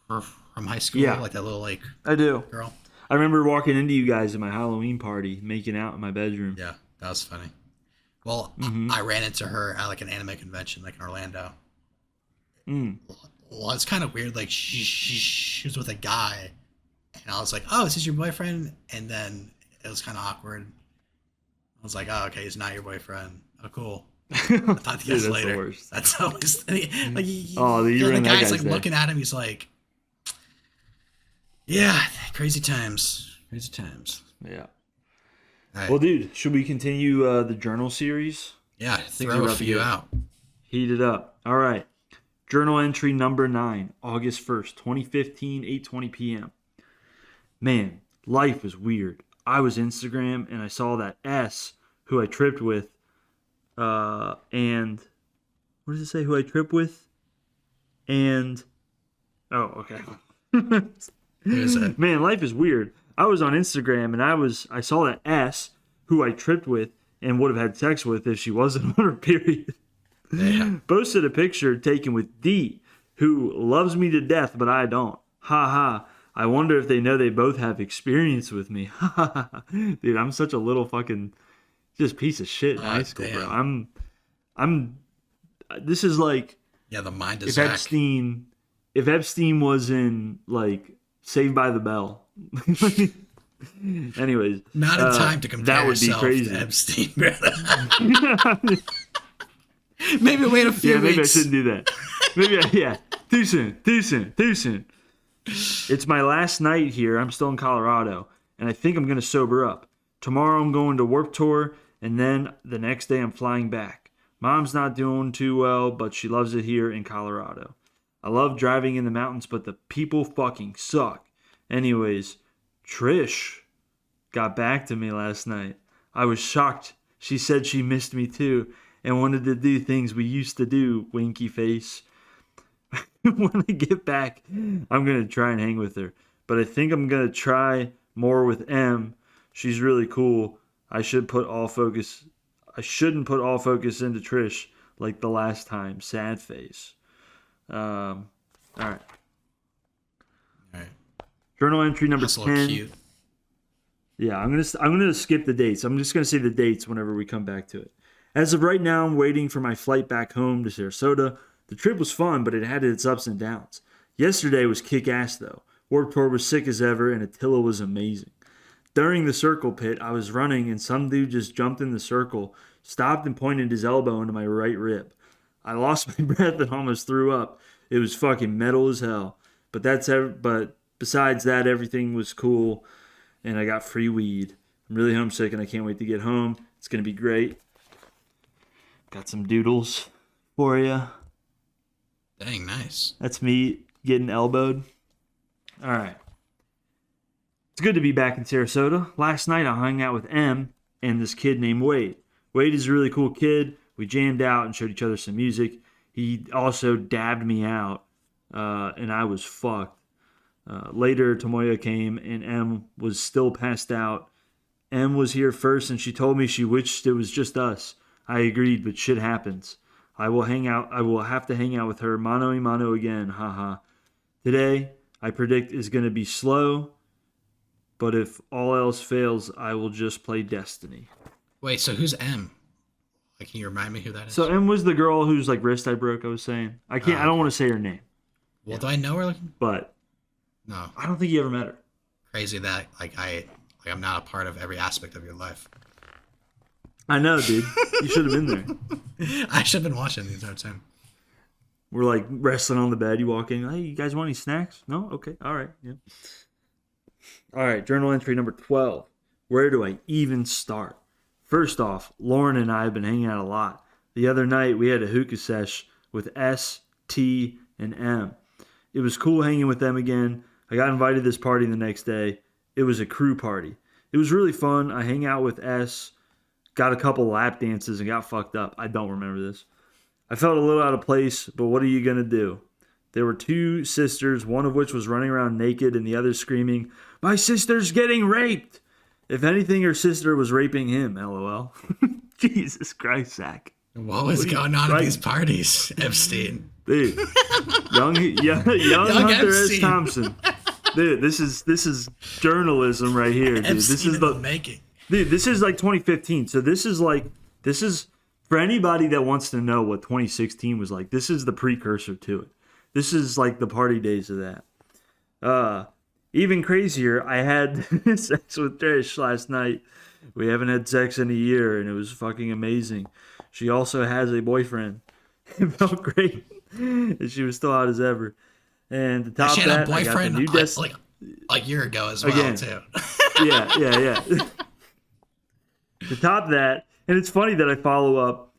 from high school, Yeah, like that little like I do. girl? I remember walking into you guys at my Halloween party, making out in my bedroom. Yeah, that was funny. Well, Mm-hmm. I ran into her at like an anime convention, like in Orlando. Mm. Well, it's kind of weird. Like she was with a guy, and I was like, "Oh, is this your boyfriend?" And then it was kind of awkward. I was like, "Oh, okay, he's not your boyfriend. Oh, cool. I'll talk to you Dude, guys that's later." the worst. That's always like Oh, you the ran that guy's guy's like day. looking at him. He's like, "Yeah, crazy times, crazy times." Yeah. All right. Well, dude, should we continue the journal series? Yeah, Things throw are a about to few get out. heated up. All right. Journal entry number 9, August 1st, 2015, 8:20 p.m. Man, life was weird. I was Instagram and I saw that S who I tripped with. And what does it say? Who I tripped with? And oh, okay. Who is it? Man, life is weird. I was on Instagram and I saw that S who I tripped with and would have had sex with if she wasn't on her period. Yeah. Posted a picture taken with D, who loves me to death, but I don't. Ha ha. I wonder if they know they both have experience with me. Ha ha ha. Dude, I'm such a little fucking just piece of shit in high school, bro. Damn. I'm this is like Yeah, the mind of if Zack. Epstein was in like Saved by the Bell. Anyways, Not in time to compare that would be yourself crazy. to Epstein, brother. Maybe wait a few Yeah, maybe I weeks. shouldn't do that. Yeah. Too soon. It's my last night here. I'm still in Colorado, and I think I'm going to sober up. Tomorrow I'm going to Warped Tour, and then the next day I'm flying back. Mom's not doing too well, but she loves it here in Colorado. I love driving in the mountains, but the people fucking suck. Anyways, Trish got back to me last night. I was shocked. She said she missed me too and wanted to do things we used to do, winky face. When I get back, I'm going to try and hang with her. But I think I'm going to try more with M. She's really cool. I shouldn't put all focus into Trish like the last time. Sad face. All right. All right. Journal entry number That's a little 10. cute. Yeah, I'm gonna skip the dates. I'm just gonna say the dates whenever we come back to it. As of right now, I'm waiting for my flight back home to Sarasota. The trip was fun, but it had its ups and downs. Yesterday was kick-ass though. Warped Tour was sick as ever, and Attila was amazing. During the circle pit, I was running, and some dude just jumped in the circle, stopped and pointed his elbow into my right rib. I lost my breath and almost threw up. It was fucking metal as hell. But besides that, everything was cool, and I got free weed. I'm really homesick, and I can't wait to get home. It's gonna be great. Got some doodles for you. Dang, nice. That's me getting elbowed. All right. It's good to be back in Sarasota. Last night I hung out with M and this kid named Wade. Wade is a really cool kid. We jammed out and showed each other some music. He also dabbed me out, and I was fucked. Later, Tomoya came, and M was still passed out. M was here first, and she told me she wished it was just us. I agreed, but shit happens. I will have to hang out with her mano a mano again, haha. Today, I predict is going to be slow, but if all else fails, I will just play Destiny. Wait, so who's M? Like, can you remind me who that is? So M was the girl whose like wrist I broke. I was saying I don't want to say her name, Well, do I know her? but No. I don't think you ever met her. Crazy that I'm not a part of every aspect of your life. I know, dude. You should have been there. I should have been watching the entire time. We're like wrestling on the bed. You walk in. Hey, you guys want any snacks? No? Okay. All right. Yeah. All right. Journal entry number 12. Where do I even start? First off, Lauren and I have been hanging out a lot. The other night we had a hookah sesh with S, T, and M. It was cool hanging with them again. I got invited to this party the next day. It was a crew party. It was really fun. I hang out with S, got a couple lap dances, and got fucked up. I don't remember this. I felt a little out of place, but what are you going to do? There were two sisters, one of which was running around naked and the other screaming, "My sister's getting raped!" If anything, her sister was raping him, lol. Jesus Christ, Zach. What was going on at these parties, Epstein? Dude, young Hunter S. Epstein. Thompson. Dude, this is journalism right here, dude. Epstein This is in the the making. dude. This is like 2015. So this is for anybody that wants to know what 2016 was like. This is the precursor to it. This is like the party days of that. Even crazier, I had sex with Trish last night. We haven't had sex in a year, and it was fucking amazing. She also has a boyfriend. It felt great. And she was still hot as ever. And to top She had that, a I got the boyfriend new like a year ago as well, Again. too. yeah. To top that, and it's funny that I follow up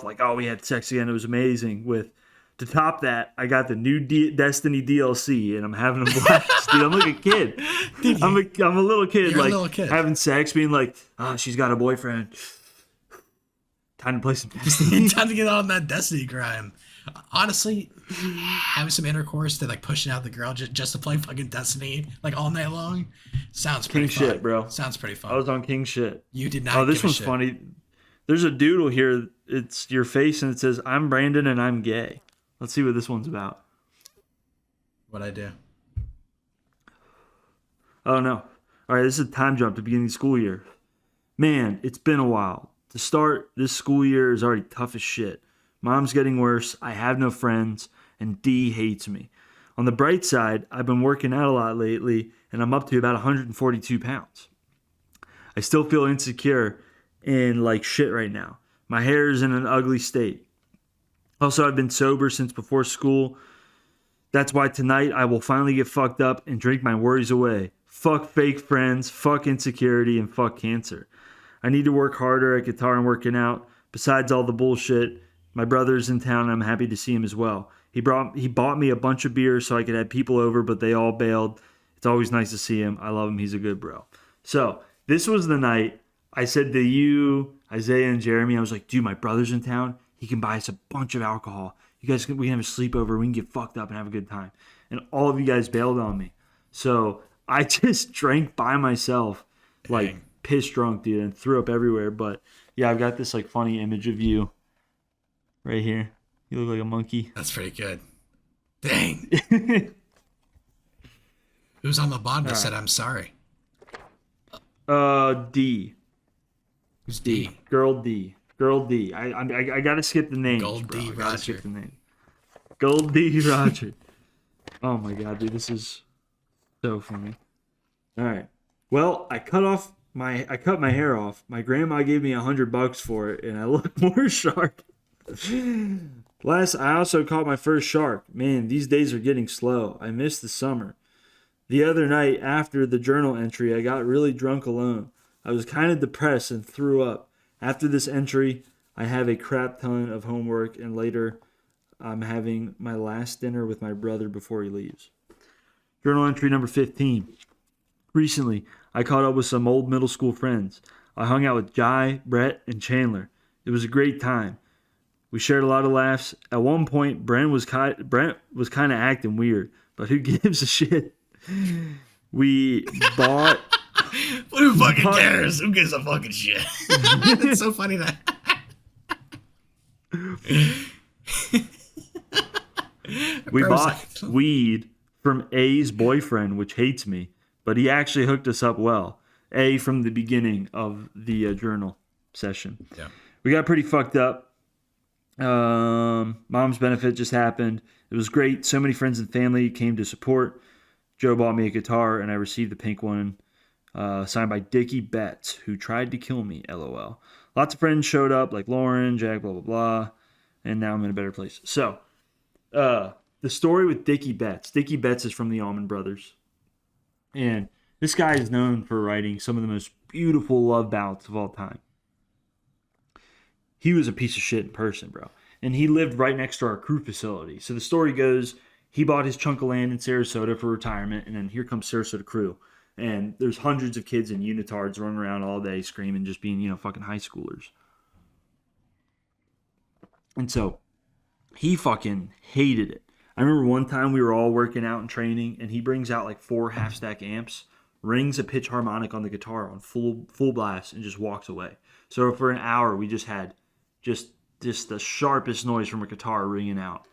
like, oh, we had sex again. It was amazing. To top that, I got the new Destiny DLC, and I'm having a blast. Dude, I'm like a kid. Dude, I'm a little kid, you're a like little kid. having sex, being like, she's got a boyfriend. Time to play some Destiny. Time to get on that Destiny grind. Honestly, having some intercourse to like pushing out the girl just to play fucking Destiny like all night long sounds pretty King fun. shit, bro. Sounds pretty fun. I was on king shit. You did not. Oh, this give a one's shit. funny. There's a doodle here. It's your face, and it says, "I'm Brandon, and I'm gay." Let's see what this one's about. What'd I do? Oh no! All right, this is a time jump to beginning of the school year. Man, it's been a while. To start, this school year is already tough as shit. Mom's getting worse. I have no friends, and D hates me. On the bright side, I've been working out a lot lately, and I'm up to about 142 pounds. I still feel insecure and like shit right now. My hair is in an ugly state. Also, I've been sober since before school. That's why tonight I will finally get fucked up and drink my worries away. Fuck fake friends, fuck insecurity, and fuck cancer. I need to work harder at guitar and working out. Besides all the bullshit, my brother's in town and I'm happy to see him as well. He bought me a bunch of beer so I could have people over, but they all bailed. It's always nice to see him. I love him. He's a good bro. So this was the night I said to you, Isaiah, and Jeremy, I was like, dude, my brother's in town. He can buy us a bunch of alcohol. We can have a sleepover. We can get fucked up and have a good time. And all of you guys bailed on me. So I just drank by myself, like Dang. piss drunk, dude, and threw up everywhere. But yeah, I've got this like funny image of you right here. You look like a monkey. That's pretty good. Dang. Who's on the bottom that said I'm sorry? D. Who's D? Girl D. I gotta skip the names. Gold bro. D. I gotta Roger. skip the name. Gold D. Roger. Oh my god, dude, this is so funny. All right. Well, I cut my hair off. My grandma gave me $100 for it, and I look more sharp. I also caught my first shark. Man, these days are getting slow. I miss the summer. The other night, after the journal entry, I got really drunk alone. I was kind of depressed and threw up. After this entry, I have a crap ton of homework, and later I'm having my last dinner with my brother before he leaves. Journal entry number 15. Recently, I caught up with some old middle school friends. I hung out with Jai, Brett, and Chandler. It was a great time. We shared a lot of laughs. At one point, Brent was kind of acting weird, but who gives a shit? We bought... Who fucking cares? Who gives a fucking shit? It's so funny that. We Bro, bought like- weed from A's boyfriend, which hates me, but he actually hooked us up well. A from the beginning of the journal session. Yeah. We got pretty fucked up. Mom's benefit just happened. It was great. So many friends and family came to support. Joe bought me a guitar, and I received the pink one. signed by Dickie Betts, who tried to kill me, lol. Lots of friends showed up, like Lauren, Jack, blah, blah, blah. And now I'm in a better place. So, the story with Dickie Betts. Dickie Betts is from the Allman Brothers. And this guy is known for writing some of the most beautiful love ballads of all time. He was a piece of shit in person, bro. And he lived right next to our crew facility. So the story goes, he bought his chunk of land in Sarasota for retirement, and then here comes Sarasota crew. And there's hundreds of kids in unitards running around all day screaming, just being, fucking high schoolers. And so he fucking hated it. I remember one time we were all working out and training, and he brings out like 4 half-stack amps, rings a pitch harmonic on the guitar on full blast, and just walks away. So for an hour, we just had just the sharpest noise from a guitar ringing out.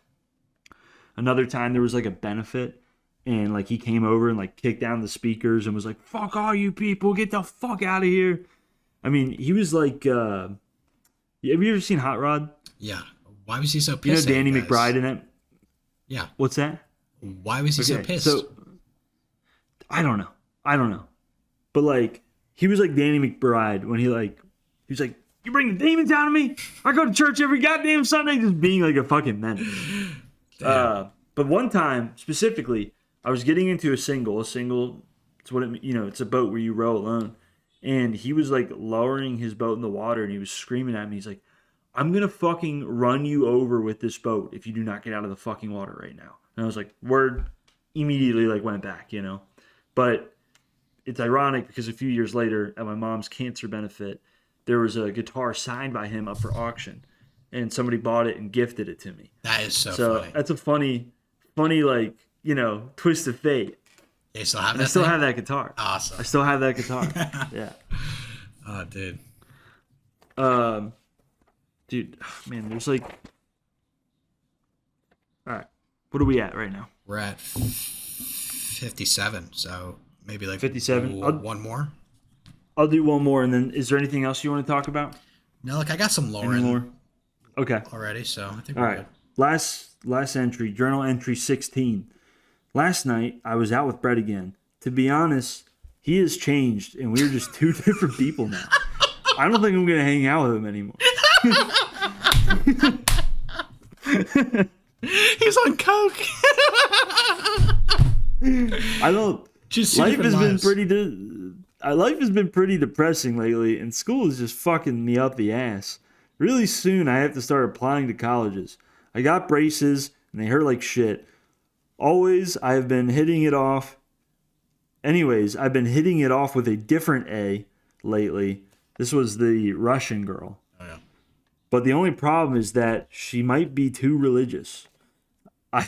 Another time, there was like a benefit, and like he came over and like kicked down the speakers and was like, "Fuck all you people, get the fuck out of here." I mean, he was like, have you ever seen Hot Rod? Yeah. Why was he so pissed? Danny McBride in it? Yeah. What's that? Why was he so pissed? So, I don't know. But like, he was like Danny McBride when he was like, "You bring the demons out of me? I go to church every goddamn Sunday," just being like a fucking menace. But one time, specifically, I was getting into a single. A single, it's what it's a boat where you row alone. And he was like lowering his boat in the water, and he was screaming at me. He's like, "I'm gonna fucking run you over with this boat if you do not get out of the fucking water right now." And I was like, word. Immediately like went back, But it's ironic because a few years later, at my mom's cancer benefit, there was a guitar signed by him up for auction, and somebody bought it and gifted it to me. That is so funny. That's a funny like twist of fate. You still have that? I still have that guitar. Awesome. I still have that guitar. Yeah. Oh, dude. Dude, man, there's like. All right, what are we at right now? We're at 57, so maybe like 57. One more. I'll do one more, and then is there anything else you want to talk about? No, like I got some Lauren. Any more? Okay. Already, so I think All we're right. good. Last entry, journal entry 16. Last night, I was out with Brett again. To be honest, he has changed, and we're just two different people now. I don't think I'm going to hang out with him anymore. He's on coke. I don't. Just life has been pretty depressing lately, and school is just fucking me up the ass. Really soon, I have to start applying to colleges. I got braces, and they hurt like shit. Anyways, I've been hitting it off with a different A lately. This was the Russian girl. Oh, yeah. But the only problem is that she might be too religious. I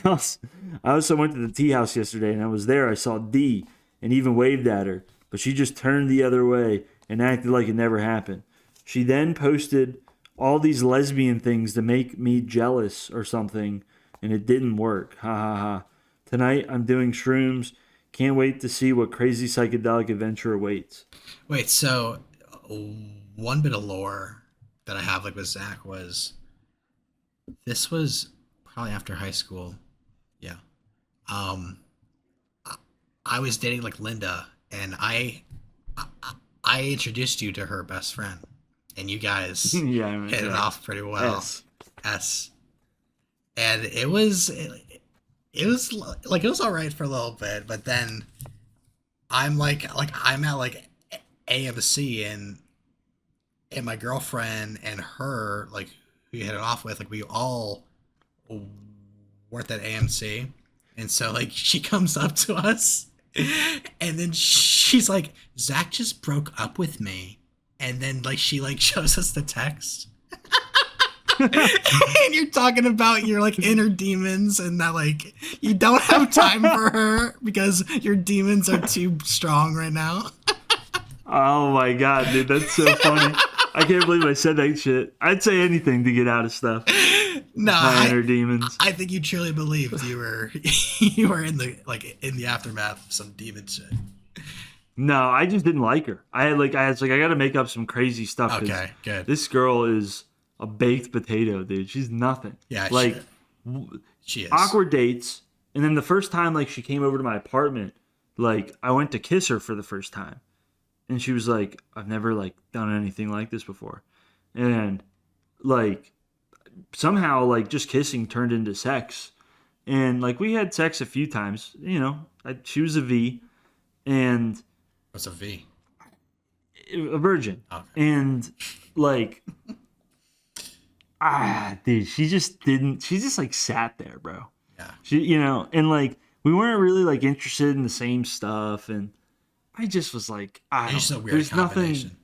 also went to the tea house yesterday, and I was there. I saw D and even waved at her, but she just turned the other way and acted like it never happened. She then posted all these lesbian things to make me jealous or something, and it didn't work. Ha ha ha. Tonight I'm doing shrooms. Can't wait to see what crazy psychedelic adventure awaits. Wait, so one bit of lore that I have like with Zack was this was probably after high school. Yeah. I was dating like Linda, and I introduced you to her best friend, and you guys Yeah, hit it off pretty well. S. And it was all right for a little bit, but then I'm I'm at like AMC, and my girlfriend and her, like, who you hit it off with, like, we all worked at AMC, and so like she comes up to us, and then she's like, "Zach just broke up with me," and then like she like shows us the text. And you're talking about your like inner demons, and that like you don't have time for her because your demons are too strong right now. Oh my god, dude, that's so funny. I can't believe I said that shit. I'd say anything to get out of stuff. No, my inner demons. I think you truly believed you were in the aftermath of some demon shit. No, I just didn't like her. I got to make up some crazy stuff. Okay, good. This girl is a baked potato, dude. She's nothing. Yeah, like she is. Awkward dates, and then the first time like she came over to my apartment, like I went to kiss her for the first time, And she was like, I've never like done anything like this before. And like somehow like just kissing turned into sex. And like we had sex a few times, she was a V and What's a V? a virgin. Okay. And like dude, she just like sat there, bro. Yeah. And like we weren't really like interested in the same stuff, and I just was like, I It's just don't a know. weird There's nothing. combination.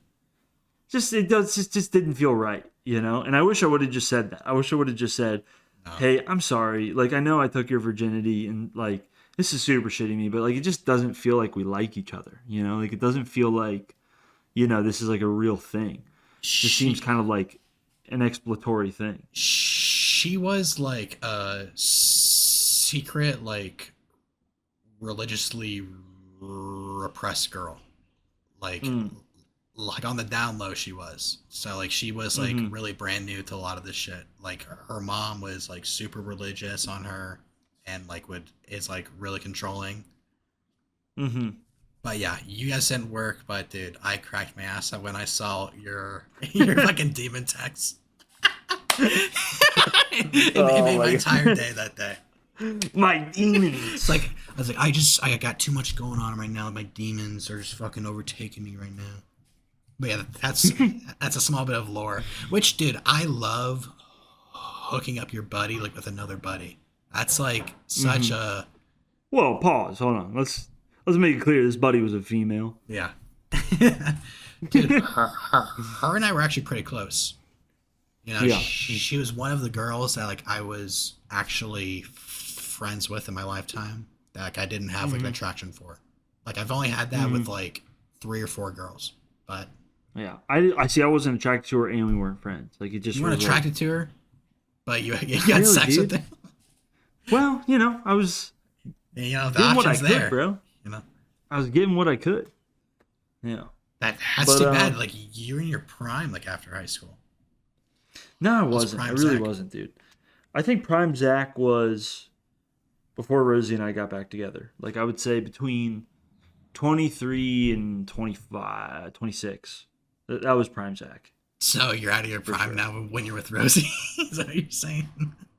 Just didn't feel right, And I wish I would have just said that. I wish I would have just said, No. "Hey, I'm sorry. Like I know I took your virginity, and like this is super shitty me, but like it just doesn't feel like we like each other. Like it doesn't feel like this is like a real thing. It just seems She kind of like an exploratory thing." she was like a secret, like religiously repressed girl. Like Mm. like on the down low she was. So like she was like Mm-hmm. really brand new to a lot of this shit. Like her mom was like super religious on her and like would is like really controlling. Mm-hmm. But yeah, you guys didn't work, but dude, I cracked my ass up when I saw your your fucking demon text. It Oh made my my entire day that day. god. My It's demons. like I was like, I got too much going on right now. My demons are just fucking overtaking me right now. But yeah, that's a small bit of lore. Which, dude, I love hooking up your buddy like with another buddy. That's like such Mm-hmm. a Well, pause. Hold on. Let's make it clear. This buddy was a female. yeah. Dude, her and I were actually pretty close. Yeah. She was one of the girls that like I was actually friends with in my lifetime that like I didn't have like an Mm-hmm. attraction for. Like I've only had that Mm-hmm. with like 3 or 4 girls, but Yeah. I see. I wasn't attracted to her, and we weren't friends. Like it just you weren't was like, attracted to her, but you not had really, sex with dude. her. Well, I was The getting what I options could, there. bro. You know I was getting what I could. Yeah. that's But too bad. Like you're in your prime, like after high school. no, I I was wasn't. I prime really Zach. wasn't, dude. I think Prime Zach was before Rosie and I got back together. Like I would say between 23 and 25, 26. That was Prime Zach So you're out of your for prime sure. now when you're with Rosie. Is that what you're saying?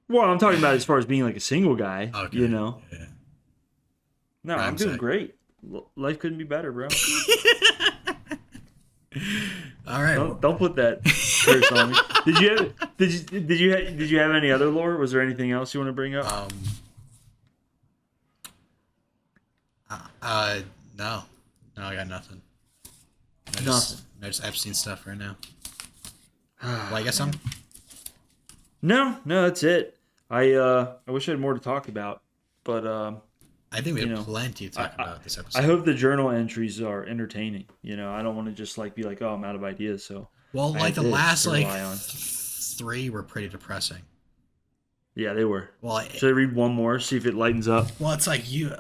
Well, I'm talking about as far as being like a single guy, Okay. Yeah. No, I'm Prime doing Zach. great. Life couldn't be better, bro. All right. Don't put that curse on me. Did you have any other lore? Was there anything else you want to bring up? Um. Uh. No. No, I got nothing. Nothing. No, just Epstein stuff right now. Well, I guess I'm. No, that's it. I wish I had more to talk about, but I think we you have know, plenty to talk about this I episode. hope the journal entries are entertaining. I don't want to just like be like, oh, I'm out of ideas, so Well, I like have the this last to like rely on. 3 were pretty depressing. Yeah, they were. Well, Should I read one more? See if it lightens up. it's like you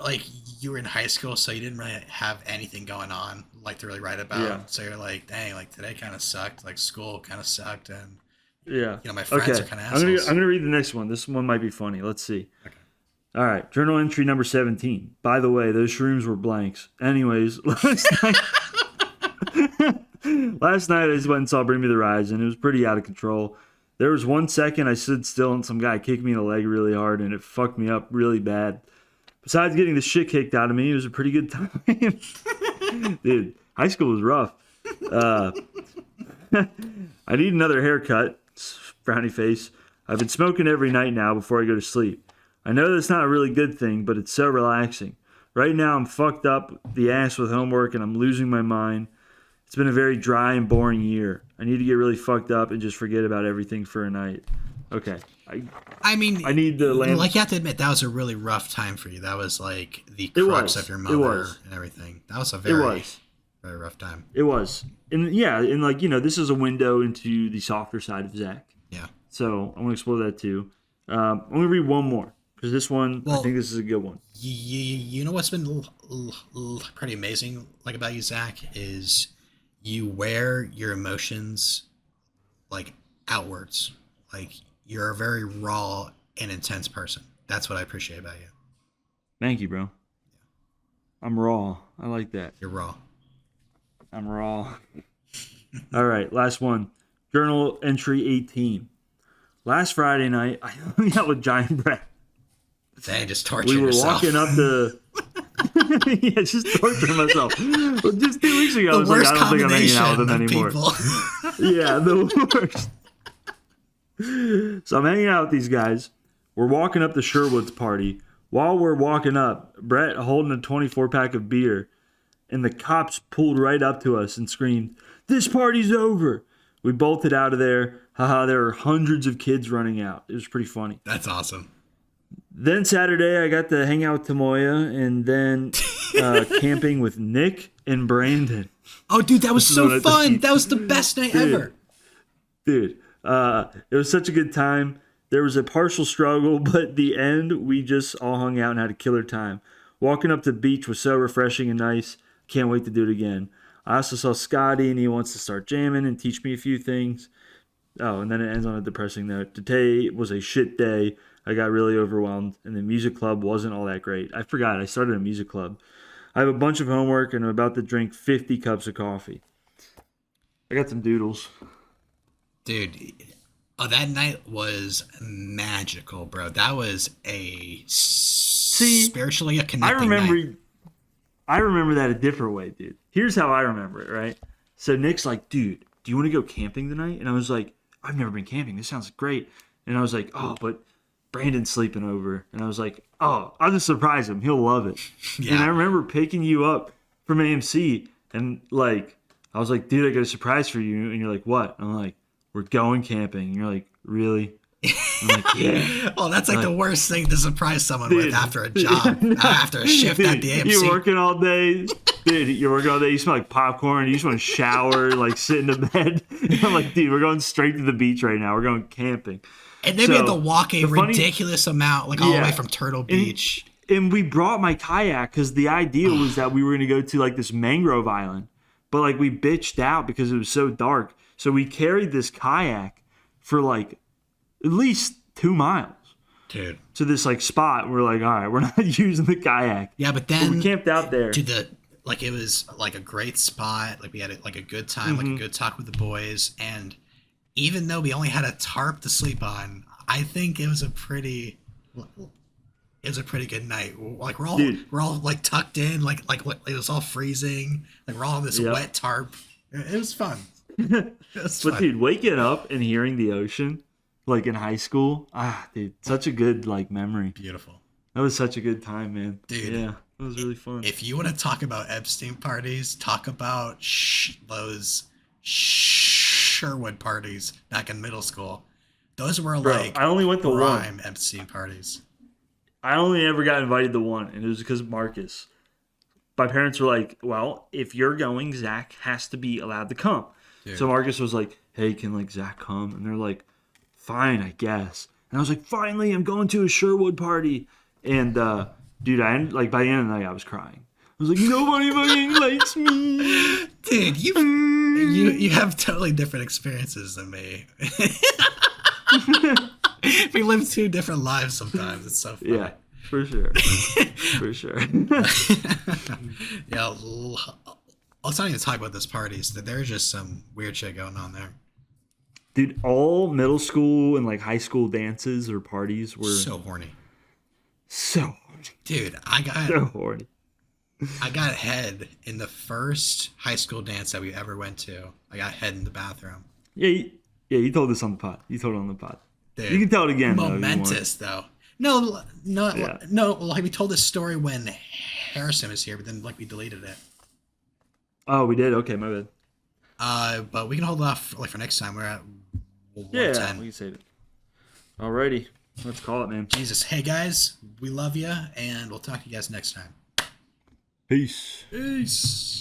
were in high school, so you didn't really have anything going on like to really write about. Yeah. So you're like, dang, like today kind of sucked. Like school kind of sucked, and Yeah. my friends Okay. are kind of I'm assholes. gonna read the next one. This one might be funny. Let's see. Okay. All right. Journal entry number 17. By the way, those shrooms were blanks. Anyways, last night I just went and saw Bring Me the Horizon. It was pretty out of control. There was 1 second I stood still and some guy kicked me in the leg really hard and it fucked me up really bad. Besides getting the shit kicked out of me, it was a pretty good time. Dude, high school was rough. Uh, I need another haircut. Frowny face. I've been smoking every night now before I go to sleep. I know that's not a really good thing, but it's so relaxing. Right now I'm fucked up the ass with homework and I'm losing my mind. It's been a very dry and boring year. I need to get really fucked up and just forget about everything for a night. Okay. I mean, I need the land. like you have to admit that was a really rough time for you. That was like the It crux was. of your It mother was. and everything. That was a It very was. very rough time. It was. And yeah, and like, this is a window into the softer side of Zach. Yeah. So I want to explore that too. I'm going to read one more because this one, I Well, think this is a good one. You know what's been pretty amazing like about you, Zach, is you wear your emotions like outwards. Like you're a very raw and intense person. That's what I appreciate about you. Thank you, bro. I'm raw. I like that. You're raw. I'm raw. All right, last one. Journal entry 18. Last Friday night, I hung out with Giant Brett. Dang, just We torturing were yourself. walking up the. Yeah, just torturing myself. Well, just 2 weeks ago, I The was like, worst I don't think I'm hanging out with combination him of anymore. people. Yeah, the worst. So I'm hanging out with these guys. We're walking up the Sherwood's party. While we're walking up, Brett holding a 24-pack of beer, and the cops pulled right up to us and screamed, "This party's over!" We bolted out of there. Haha, there were hundreds of kids running out. It was pretty funny. That's awesome. Then Saturday, I got to hang out with Tamoya, and then camping with Nick and Brandon. Oh, dude, that was This is so when I fun. think- That was the best night Dude. ever. Dude, it was such a good time. There was a partial struggle, but the end, we just all hung out and had a killer time. Walking up to the beach was so refreshing and nice. Can't wait to do it again. I also saw Scotty, and he wants to start jamming and teach me a few things. Oh, and then it ends on a depressing note. Today was a shit day. I got really overwhelmed, and the music club wasn't all that great. I forgot, I started a music club. I have a bunch of homework, and I'm about to drink 50 cups of coffee. I got some doodles. Dude, that night was magical, bro. That was spiritually a connecting night. I remember that a different way, dude. Here's how I remember it, right? So Nick's like, dude, do you want to go camping tonight? And I was like, I've never been camping. This sounds great. And I was like, oh, but Brandon's sleeping over. And I was like, oh, I'll just surprise him. He'll love it. Yeah. And I remember picking you up from AMC and like, I was like, dude, I got a surprise for you. And you're like, what? And I'm like, we're going camping. And you're like, really? I'm like, yeah. Oh, that's like the worst thing to surprise someone Dude. with after a job, after a shift Dude, at the AMC. You're working all day. Dude, you're working all day. You smell like popcorn. You just want to shower, like sit in the bed. And I'm like, dude, we're going straight to the beach right now. We're going camping. And then we had to walk a the funny- ridiculous amount, like all the way from Turtle Beach. And we brought my kayak because the idea was that we were going to go to like this mangrove island. But like we bitched out because it was so dark. So we carried this kayak for like at least 2 miles. Dude. To this like spot. We're like, all right, we're not using the kayak. Yeah, but then we camped out there. It was like a great spot. Like we had like a good time, like a good talk with the boys. And even though we only had a tarp to sleep on, I think it was a pretty good night. Like we're all like tucked in, like it was all freezing. Like we're all on this wet tarp. It was fun. It was fun. But dude, waking up and hearing the ocean, like in high school, dude, such a good like memory. Beautiful. That was such a good time, man. Dude. Yeah, it was really fun. If you want to talk about Epstein parties, talk about those Sherwood parties back in middle school. Those were like I only went to prime one. Epstein parties. I only ever got invited to one, and it was because of Marcus. My parents were like, well, if you're going, Zach has to be allowed to come. Dude. So Marcus was like, hey, can like Zach come? And they're like, fine, I guess. And I was like, finally, I'm going to a Sherwood party. And dude, by the end of the night, I was crying. I was like, nobody fucking likes me. Dude, you have totally different experiences than me. We live 2 different lives sometimes. It's so funny. Yeah, for sure. For sure. Yeah, let's not even talk about those parties. There's just some weird shit going on there. Dude, all middle school and like high school dances or parties were so horny. So horny. Dude, I got so horny. I got head in the first high school dance that we ever went to. I got head in the bathroom. Yeah, you told this on the pod. You told it on the pod. Dude, you can tell it again. Momentous though. No. Like we told this story when Harrison was here, but then like we deleted it. Oh, we did. Okay, my bad. But we can hold off like for next time. We're at 110. Yeah, we can save it. Alrighty, let's call it, man. Jesus, hey guys, we love you, and we'll talk to you guys next time. Peace. Peace.